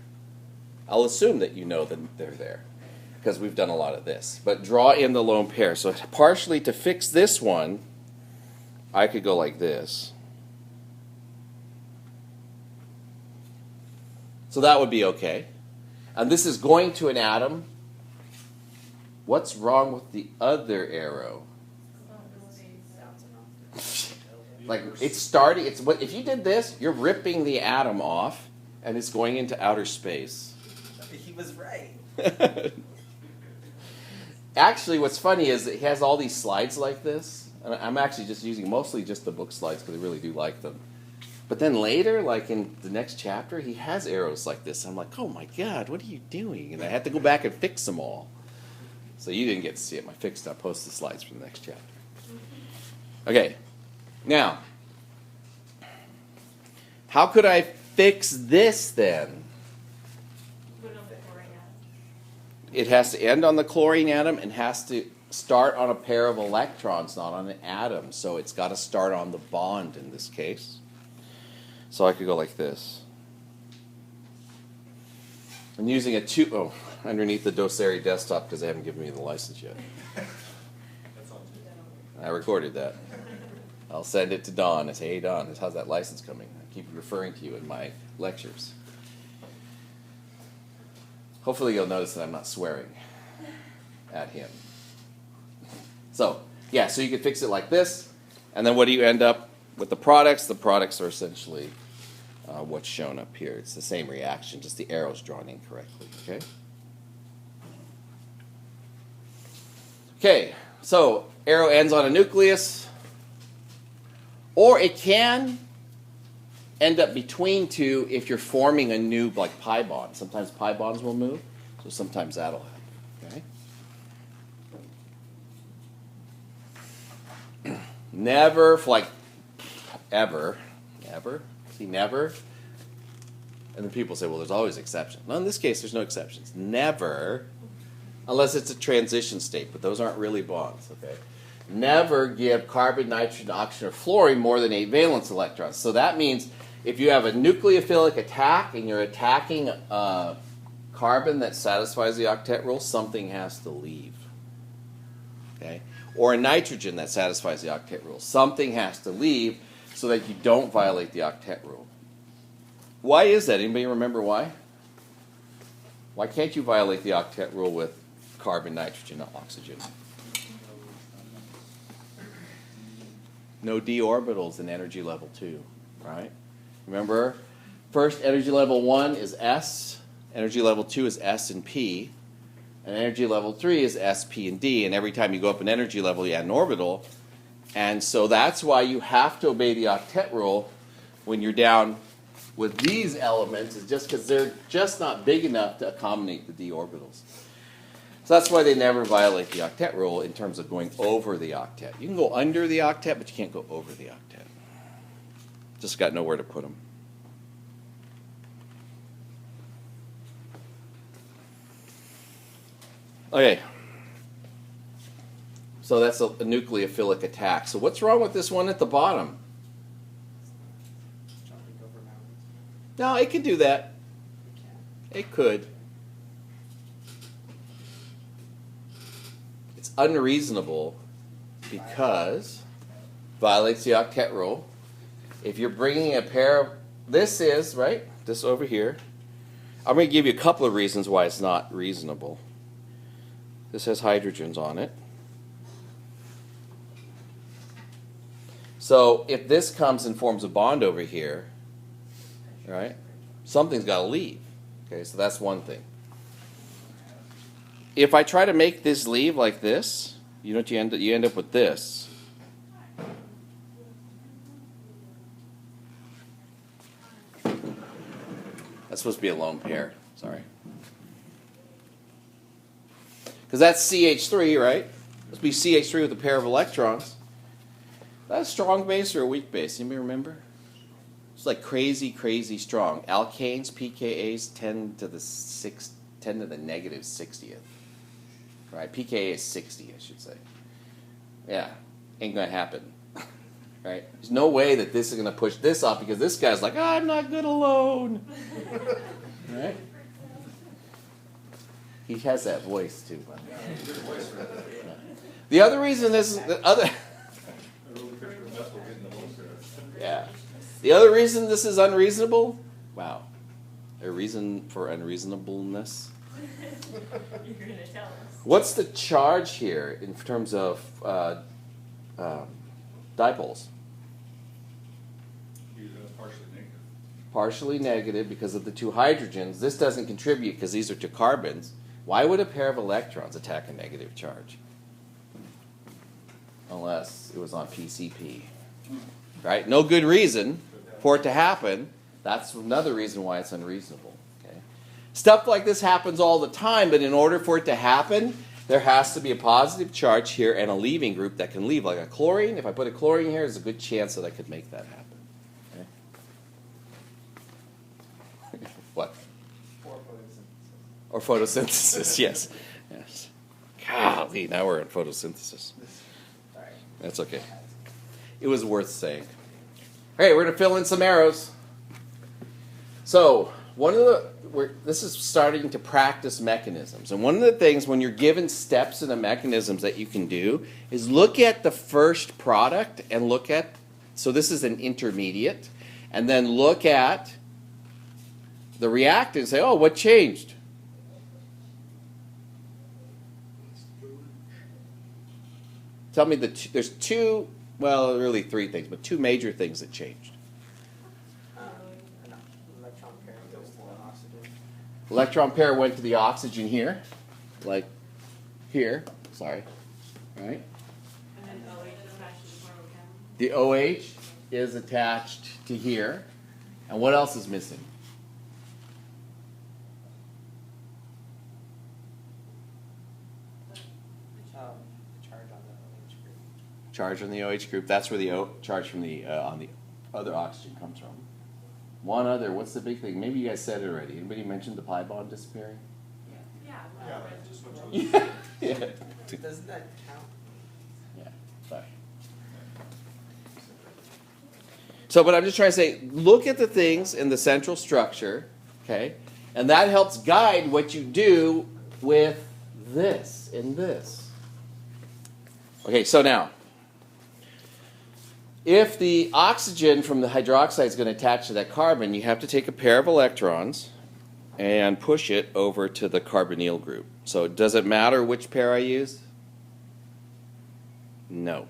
I'll assume that you know that they're there because we've done a lot of this. But draw in the lone pair. So partially to fix this one, I could go like this. So that would be okay. And this is going to an atom. What's wrong with the other arrow? Like it's starting. It's what if you did this? You're ripping the atom off, and it's going into outer space. He was right. Actually, what's funny is it has all these slides like this. And I'm actually just using mostly just the book slides because I really do like them. But then later, like in the next chapter, he has arrows like this. I'm like, oh my God, what are you doing? And I had to go back and fix them all. So you didn't get to see them. I fixed them. I'll post the slides for the next chapter. Okay. Now, how could I fix this then? Put on the chlorine atom. It has to end on the chlorine atom and has to start on a pair of electrons, not on an atom. So it's got to start on the bond in this case. So I could go like this. I'm using underneath the Doceri desktop because they haven't given me the license yet. That's on tape. I recorded that. I'll send it to Don and say, hey Don, how's that license coming? I keep referring to you in my lectures. Hopefully you'll notice that I'm not swearing at him. So, yeah, so you can fix it like this. And then what do you end up with the products? The products are essentially what's shown up here. It's the same reaction, just the arrow's drawn incorrectly, okay? Okay, so arrow ends on a nucleus. Or it can end up between two if you're forming a new, like, pi bond. Sometimes pi bonds will move, so sometimes that'll happen. Okay? Never, like, ever. See, never. And then people say, well, there's always exceptions. No, in this case, there's no exceptions. Never, unless it's a transition state, but those aren't really bonds, okay? Never give carbon, nitrogen, oxygen, or fluorine more than 8 valence electrons. So that means if you have a nucleophilic attack and you're attacking carbon that satisfies the octet rule, something has to leave. Okay? Or a nitrogen that satisfies the octet rule. Something has to leave so that you don't violate the octet rule. Why is that? Anybody remember why? Why can't you violate the octet rule with carbon, nitrogen, and oxygen? No d orbitals in energy level 2, right? Remember, first energy level 1 is S, energy level 2 is S and P, and energy level 3 is S, P, and D, and every time you go up an energy level, you add an orbital, and so that's why you have to obey the octet rule when you're down with these elements, is just because they're just not big enough to accommodate the d orbitals. So that's why they never violate the octet rule in terms of going over the octet. You can go under the octet, but you can't go over the octet. Just got nowhere to put them. Okay. So that's a nucleophilic attack. So what's wrong with this one at the bottom? Jumping over mountains. No, it could do that. It could. It's unreasonable because violates the octet rule. If you're bringing a pair of, this is, right, this over here. I'm going to give you a couple of reasons why it's not reasonable. This has hydrogens on it. So if this comes and forms a bond over here, right, something's got to leave. Okay, so that's one thing. If I try to make this leave like this, you know what you end up with this. That's supposed to be a lone pair. Sorry. Because that's CH3, right? Supposed to be CH3 with a pair of electrons. That's a strong base or a weak base? Anybody remember? It's like crazy, crazy strong. Alkanes, pKa's 10 to the negative 60th. Right? pKa is 60, I should say. Yeah, ain't gonna happen. Right? There's no way that this is gonna push this off because this guy's like, I'm not good alone. Right? He has that voice too. The other reason this is yeah. The other reason this is unreasonable, wow, a reason for unreasonableness. You're going to tell us. What's the charge here in terms of dipoles? Partially negative. Partially negative because of the two hydrogens. This doesn't contribute because these are two carbons. Why would a pair of electrons attack a negative charge? Unless it was on PCP. Right? No good reason for it to happen. That's another reason why it's unreasonable. Okay? Stuff like this happens all the time, but in order for it to happen, there has to be a positive charge here and a leaving group that can leave. Like a chlorine, if I put a chlorine here, there's a good chance that I could make that happen. Okay? What? Or photosynthesis, yes. Yes. Golly, now we're in photosynthesis. Sorry. That's okay. It was worth saying. All right, we're going to fill in some arrows. So, this is starting to practice mechanisms. And one of the things when you're given steps in the mechanisms that you can do is look at the first product and look at, so this is an intermediate, and then look at the reactant and say, oh, what changed? Tell me there's two, well, really three things, but two major things that changed. An electron pair goes to the oxygen. Electron pair went to the oxygen here, like here, sorry, right? And then OH is actually more of a chemical. The OH is attached to here. And what else is missing? The charge on the OH group. Charge on the OH group. That's where the charge from the on the other oxygen comes from. One other. What's the big thing? Maybe you guys said it already. Anybody mentioned the pi bond disappearing? Yeah. Yeah, just what Yeah. Yeah. Doesn't that count? Yeah. Sorry. So, but I'm just trying to say, look at the things in the central structure, okay, and that helps guide what you do with this and this. Okay, so now, if the oxygen from the hydroxide is going to attach to that carbon, you have to take a pair of electrons and push it over to the carbonyl group. So does it matter which pair I use? No.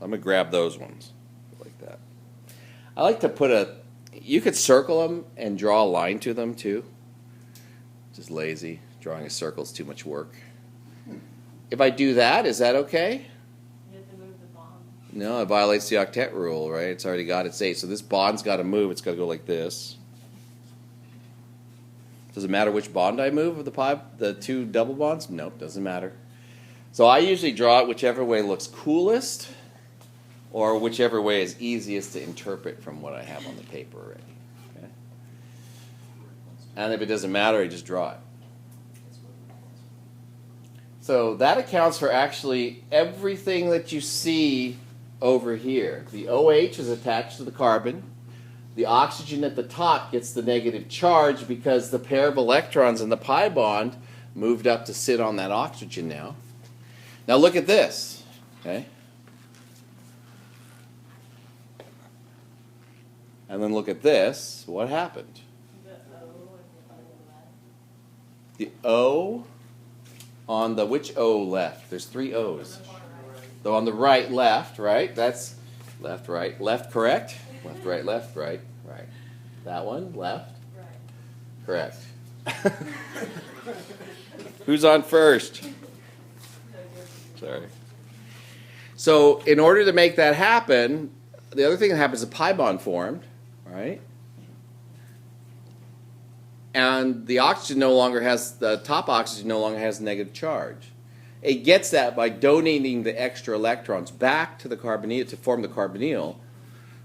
I'm going to grab those ones like that. I like to put you could circle them and draw a line to them too. Just lazy. Drawing a circle is too much work. If I do that, is that okay? You have to move the bond. No, it violates the octet rule, right? It's already got its 8. So this bond's got to move. It's got to go like this. Does it matter which bond I move of the two double bonds? Nope, doesn't matter. So I usually draw it whichever way looks coolest or whichever way is easiest to interpret from what I have on the paper already. Okay? And if it doesn't matter, I just draw it. So that accounts for actually everything that you see over here. The OH is attached to the carbon. The oxygen at the top gets the negative charge because the pair of electrons in the pi bond moved up to sit on that oxygen now. Now look at this. Okay? And then look at this. What happened? The O on the which O left? There's 3 O's. So on the right, left, right? That's left, right, left, correct? Left, right, right. That one, left? Right. Correct. Who's on first? Sorry. So in order to make that happen, the other thing that happens is a pi bond formed, right? And the oxygen the top oxygen no longer has negative charge. It gets that by donating the extra electrons back to the carbonyl to form the carbonyl,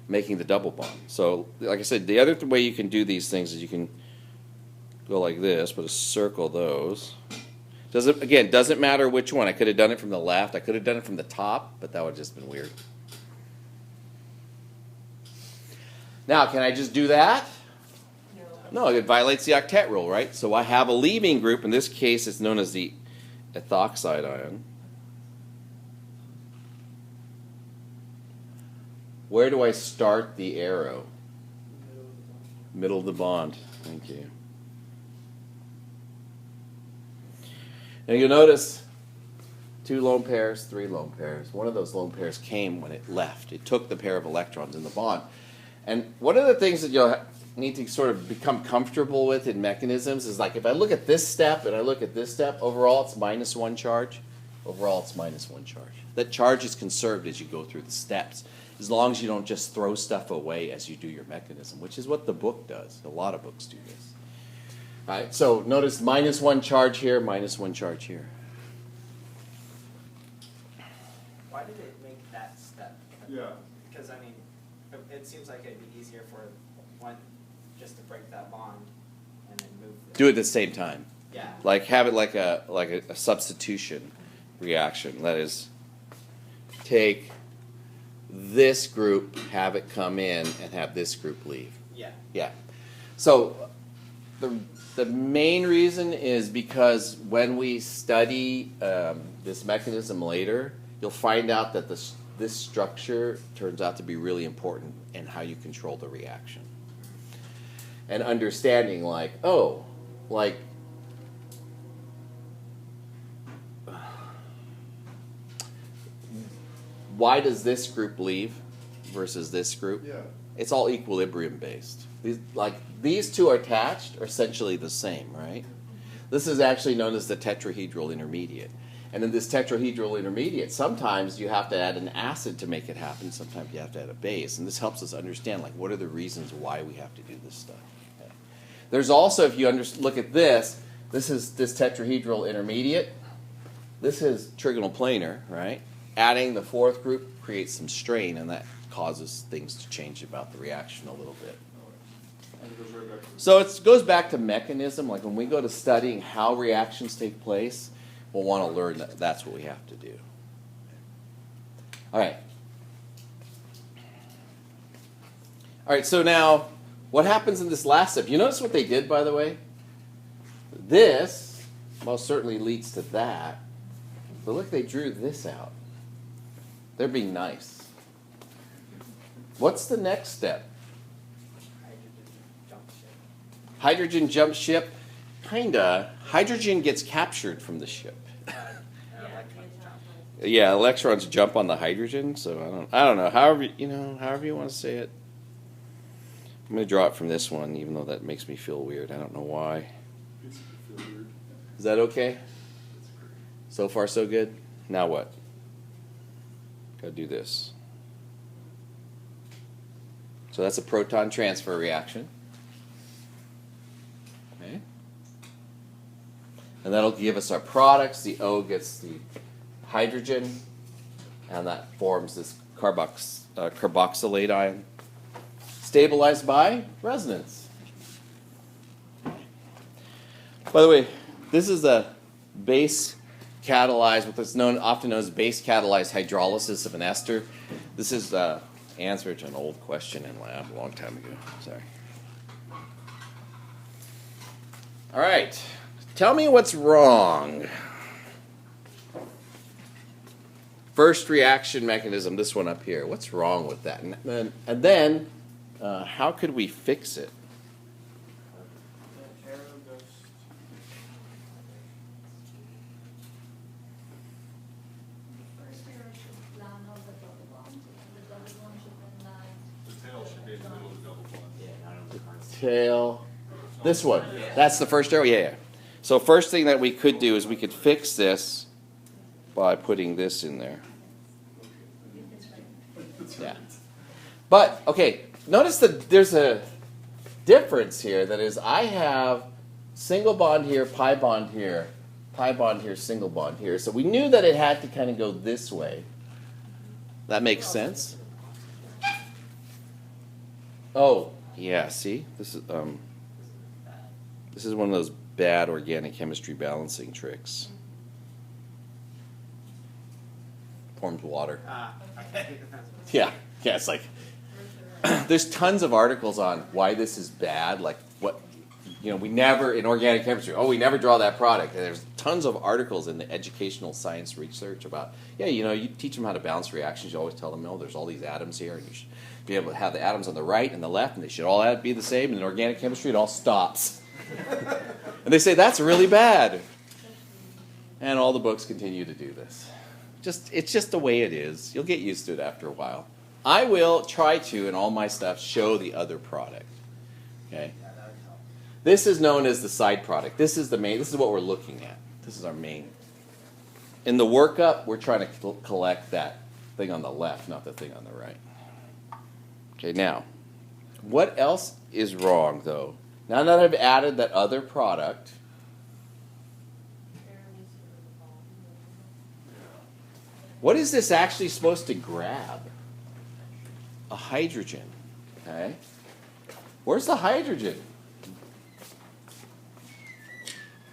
making the double bond. So, like I said, the other way you can do these things is you can go like this, but circle those. Doesn't matter which one. I could have done it from the left. I could have done it from the top, but that would have just been weird. Now, can I just do that? No, it violates the octet rule, right? So I have a leaving group. In this case, it's known as the ethoxide ion. Where do I start the arrow? Middle of the bond. Thank you. Now you'll notice 2 lone pairs, 3 lone pairs. One of those lone pairs came when it left. It took the pair of electrons in the bond. And one of the things that you'll need to sort of become comfortable with in mechanisms is like if I look at this step and I look at this step, overall it's -1 charge. Overall it's -1 charge. That charge is conserved as you go through the steps, as long as you don't just throw stuff away as you do your mechanism, which is what the book does. A lot of books do this. All right, so notice -1 charge here, -1 charge here. Why did it make that step? Yeah. Because, I mean, it seems like it'd be easier for one just to break that bond and then move. Do it at the same time. Yeah. Like have it like a substitution reaction. That is, take this group, have it come in, and have this group leave. Yeah. Yeah. So the main reason is because when we study this mechanism later, you'll find out that this structure turns out to be really important in how you control the reaction. And understanding like, oh, like why does this group leave versus this group? Yeah. It's all equilibrium based. These two are attached are essentially the same, right? This is actually known as the tetrahedral intermediate. And in this tetrahedral intermediate, sometimes you have to add an acid to make it happen. Sometimes you have to add a base. And this helps us understand, like, what are the reasons why we have to do this stuff. Okay. There's also, if you look at this is this tetrahedral intermediate. This is trigonal planar, right? Adding the fourth group creates some strain, and that causes things to change about the reaction a little bit. And it goes right back to So it goes back to mechanism. Like when we go to studying how reactions take place, we'll want to learn that that's what we have to do. All right. All right, so now what happens in this last step? You notice what they did, by the way? This most certainly leads to that. But look, they drew this out. They're being nice. What's the next step? Hydrogen jump ship. Hydrogen jump ship. Kinda. Hydrogen gets captured from the ship. Electrons jump. Yeah, electrons jump on the hydrogen, so I don't know. However you want to say it. I'm going to draw it from this one, even though that makes me feel weird. I don't know why. it's feel weird. Is that okay? It's great. So far, so good? Now what? Gotta do this. So that's a proton transfer reaction. Okay. And that'll give us our products. The O gets the hydrogen, and that forms this carboxylate ion, stabilized by resonance. By the way, this is a base catalyzed, what's often known as base catalyzed hydrolysis of an ester. This is answer to an old question in lab a long time ago. Sorry. All right. Tell me what's wrong. First reaction mechanism, this one up here. What's wrong with that? And then how could we fix it? The arrow goes. First we should land on the double bond, and the double bond should then land. The tail should be in the middle of the double bond. Yeah, not on the constant. Tail. This one. That's the first arrow? Yeah. So first thing that we could do is we could fix this by putting this in there. Yeah. But, okay, notice that there's a difference here. That is, I have single bond here, pi bond here, single bond here. So we knew that it had to kind of go this way. That makes sense? Oh, yeah, see? This is one of those bad organic chemistry balancing tricks. Forms water. Okay. Yeah, it's like there's tons of articles on why this is bad. Like we never in organic chemistry. Oh, we never draw that product. And there's tons of articles in the educational science research about you teach them how to balance reactions. You always tell them, no, there's all these atoms here, and you should be able to have the atoms on the right and the left, and they should all be the same. And in organic chemistry, it all stops. And they say that's really bad. And all the books continue to do this. It's just the way it is. You'll get used to it after a while. I will try to, in all my stuff, show the other product. Okay? Yeah, that would help. This is known as the side product. This is the main. This is what we're looking at. This is our main. In the workup, we're trying to collect that thing on the left, not the thing on the right. Okay, now, what else is wrong, though? Now that I've added that other product, what is this actually supposed to grab? A hydrogen. Okay? Where's the hydrogen?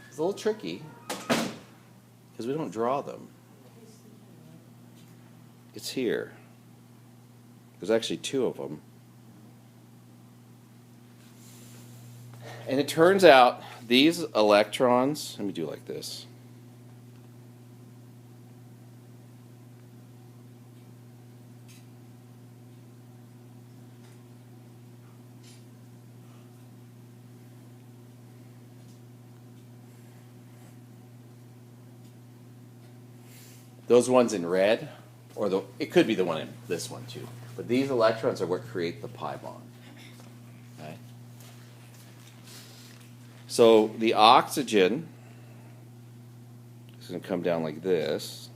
It's a little tricky because we don't draw them. It's here. There's actually two of them. And it turns out these electrons, let me do it like this. Those ones in red, or it could be the one in this one too. But these electrons are what create the pi bond. Okay? So the oxygen, It's going to come down like this.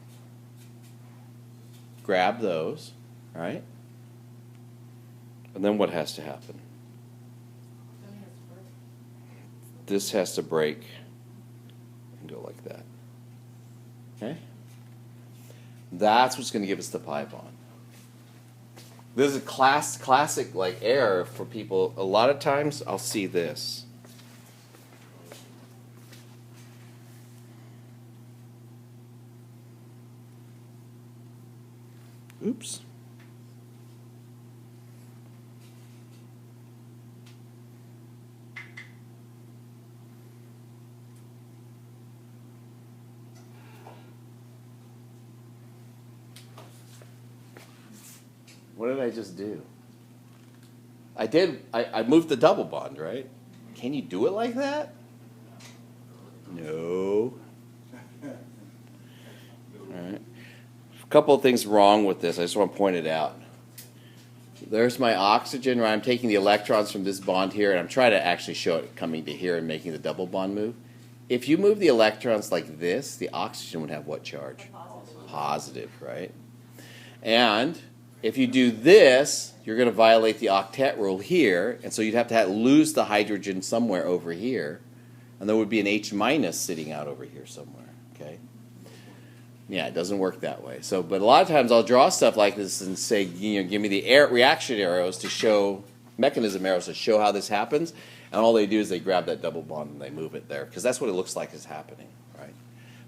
Grab those, right? And then what has to happen? This has to break and go like that. Okay? That's what's going to give us the pi bond. This is a classic like error for people. A lot of times I'll see this. Oops. What did I just do? I moved the double bond, right? Can you do it like that? No. All right. A couple of things wrong with this. I just want to point it out. There's my oxygen, right? I'm taking the electrons from this bond here, and I'm trying to actually show it coming to here and making the double bond move. If you move the electrons like this, the oxygen would have what charge? Positive, right? And if you do this, you're going to violate the octet rule here, and so you'd have to lose the hydrogen somewhere over here, and there would be an H minus sitting out over here somewhere, okay? Yeah, it doesn't work that way. So, but a lot of times I'll draw stuff like this and say, give me the reaction arrows to show, mechanism arrows to show how this happens, and all they do is they grab that double bond and they move it there, because that's what it looks like is happening, right?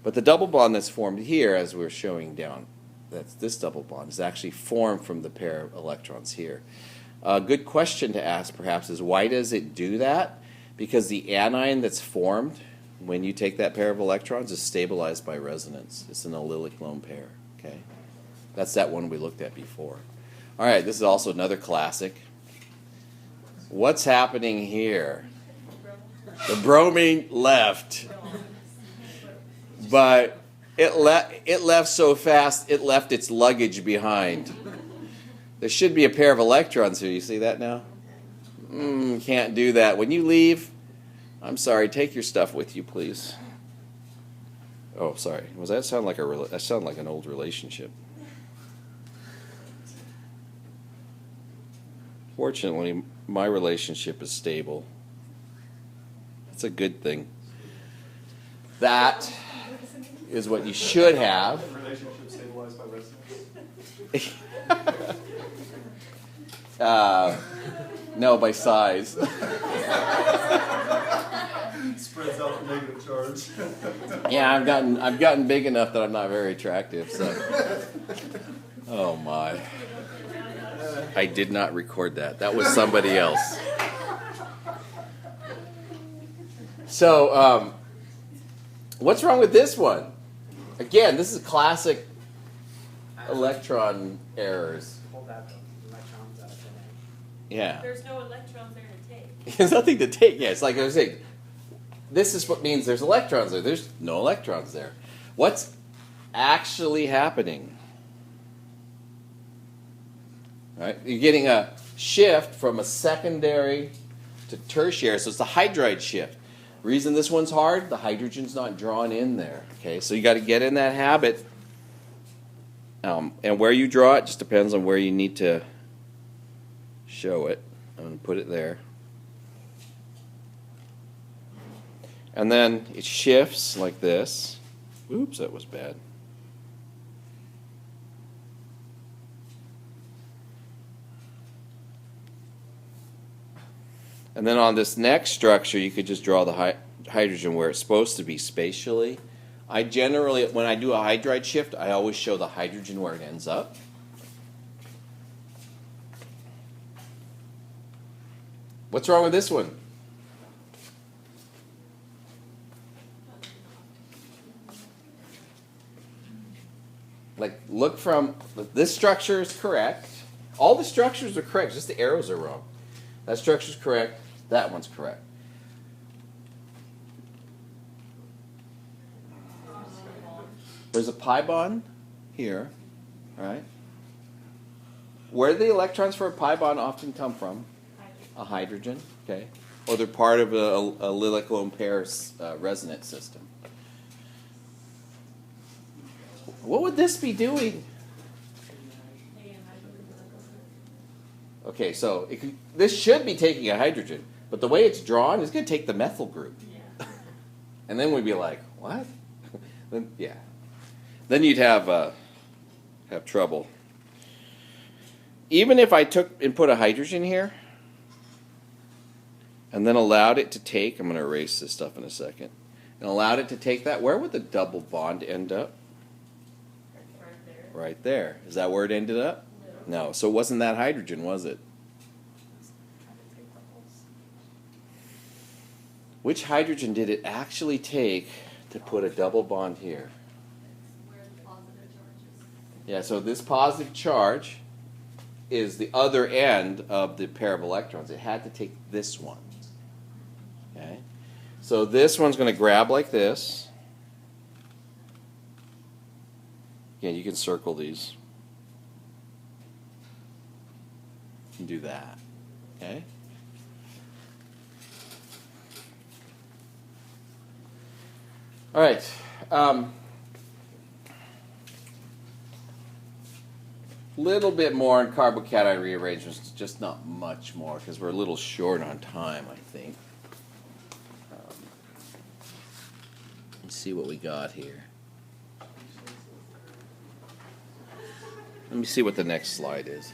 But the double bond that's formed here, as we're showing down, that's this double bond, is actually formed from the pair of electrons here. A good question to ask, perhaps, is why does it do that? Because the anion that's formed when you take that pair of electrons is stabilized by resonance. It's an allylic lone pair. Okay, that's that one we looked at before. All right, this is also another classic. What's happening here? The bromine left, but it left so fast it left its luggage behind. There should be a pair of electrons here. You see that now? Can't do that. When you leave, I'm sorry, take your stuff with you, please. Oh, sorry. Was that sound like that sounded like an old relationship? Fortunately, my relationship is stable. It's a good thing. That is what you should have. Relationship stabilized by resonance? No, by size. Spreads out the negative charge. Yeah, I've gotten big enough that I'm not very attractive. So, oh my, I did not record that. That was somebody else. So, what's wrong with this one? Again, this is classic electron errors. Pull that electrons out of thin air. Yeah. There's no electrons there to take. There's nothing to take. Yeah, it's like I was saying. This is what means there's electrons there. There's no electrons there. What's actually happening? Right? You're getting a shift from a secondary to tertiary, so it's the hydride shift. Reason this one's hard, the hydrogen's not drawn in there. Okay, so you got to get in that habit. And where you draw it just depends on where you need to show it. I'm going to put it there. And then it shifts like this. Oops, that was bad. And then on this next structure, you could just draw the hydrogen where it's supposed to be spatially. I generally, when I do a hydride shift, I always show the hydrogen where it ends up. What's wrong with this one? Like, look from, this structure is correct. All the structures are correct, just the arrows are wrong. That structure's correct, that one's correct. There's a pi bond here, right? Where do the electrons for a pi bond often come from? A hydrogen, okay? Or they're part of a allylic lone pair resonance system. what would this be doing? Okay, so this should be taking a hydrogen, but the way it's drawn is going to take the methyl group. Yeah. And then we'd be like, what? Then, yeah. Then you'd have trouble. Even if I took and put a hydrogen here, and then allowed it to take, I'm going to erase this stuff in a second, and allowed it to take that, where would the double bond end up? Right there. Right there. Is that where it ended up? No. So it wasn't that hydrogen, was it? Which hydrogen did it actually take to put a double bond here? It's where the positive charge is. Yeah, so this positive charge is the other end of the pair of electrons. It had to take this one. Okay? So this one's going to grab like this. Again, you can circle these. You can do that. Okay? All right. Little bit more on carbocation rearrangements, just not much more because we're a little short on time, I think. Let's see what we got here. Let me see what the next slide is.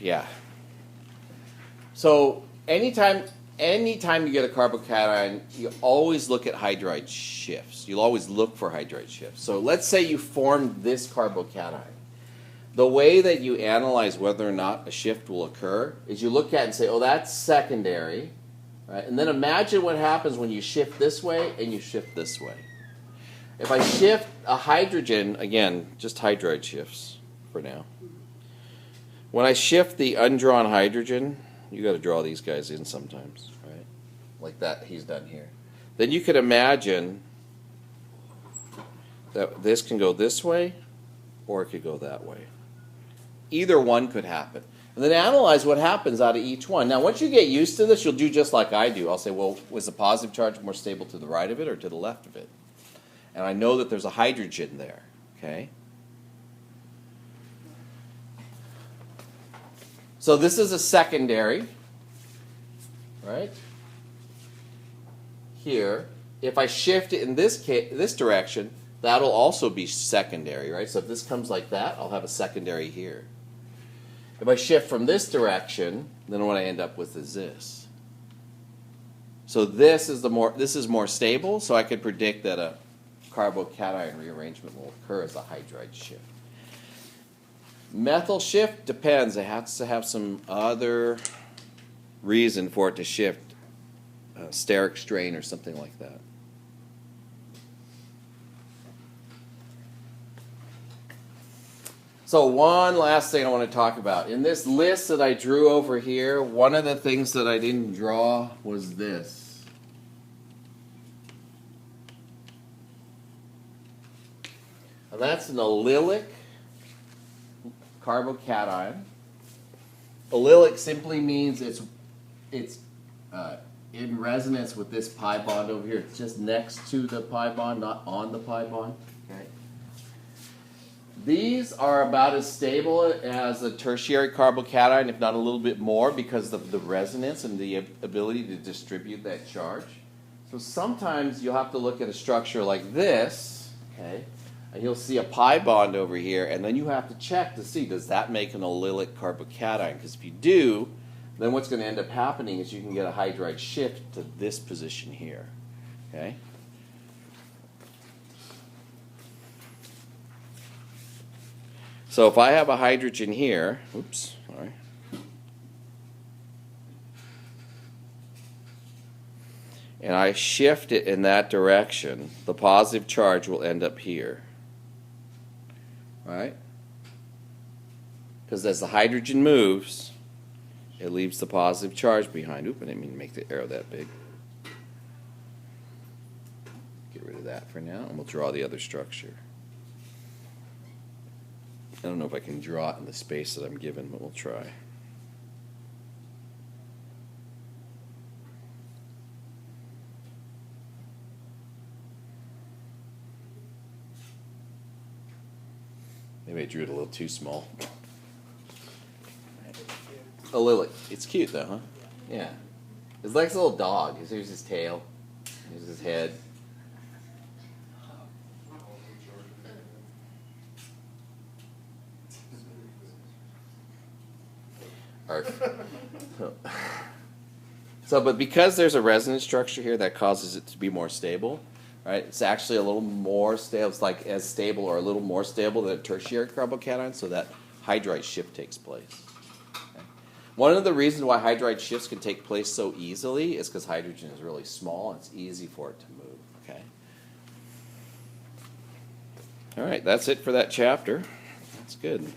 Yeah. So anytime you get a carbocation, you always look at hydride shifts. You'll always look for hydride shifts. So let's say you formed this carbocation. The way that you analyze whether or not a shift will occur is you look at it and say, oh, that's secondary. Right? And then imagine what happens when you shift this way and you shift this way. If I shift a hydrogen, again, just hydride shifts for now. When I shift the undrawn hydrogen, you got to draw these guys in sometimes, right? Like that he's done here. Then you could imagine that this can go this way or it could go that way. Either one could happen. And then analyze what happens out of each one. Now, once you get used to this, you'll do just like I do. I'll say, well, was the positive charge more stable to the right of it or to the left of it? And I know that there's a hydrogen there, okay? So this is a secondary, right? Here, if I shift it in this direction, that'll also be secondary, right? So if this comes like that, I'll have a secondary here. If I shift from this direction, then what I end up with is this. So this is more stable, so I could predict that a carbocation rearrangement will occur as a hydride shift. Methyl shift depends. It has to have some other reason for it to shift, steric strain or something like that. So one last thing I want to talk about. In this list that I drew over here, one of the things that I didn't draw was this. And that's an allylic carbocation. Allylic simply means it's in resonance with this pi bond over here. It's just next to the pi bond, not on the pi bond. Okay. These are about as stable as a tertiary carbocation, if not a little bit more, because of the resonance and the ability to distribute that charge. So sometimes you'll have to look at a structure like this, okay, and you'll see a pi bond over here, and then you have to check to see, does that make an allylic carbocation? Because if you do, then what's going to end up happening is you can get a hydride shift to this position here, okay? So if I have a hydrogen here, oops, sorry. And I shift it in that direction, the positive charge will end up here. Right? Because as the hydrogen moves, it leaves the positive charge behind. Oop, I didn't mean to make the arrow that big. Get rid of that for now, and we'll draw the other structure. I don't know if I can draw it in the space that I'm given, but we'll try. Maybe I drew it a little too small. I think it's cute. A lily. It's cute though, huh? Yeah. It's like a little dog. Here's his tail. Here's his head. Arf. So, but because there's a resonance structure here that causes it to be more stable, right? It's actually a little more stable. It's like as stable or a little more stable than a tertiary carbocation, so that hydride shift takes place. Okay. One of the reasons why hydride shifts can take place so easily is because hydrogen is really small and it's easy for it to move. Okay. All right, that's it for that chapter. That's good.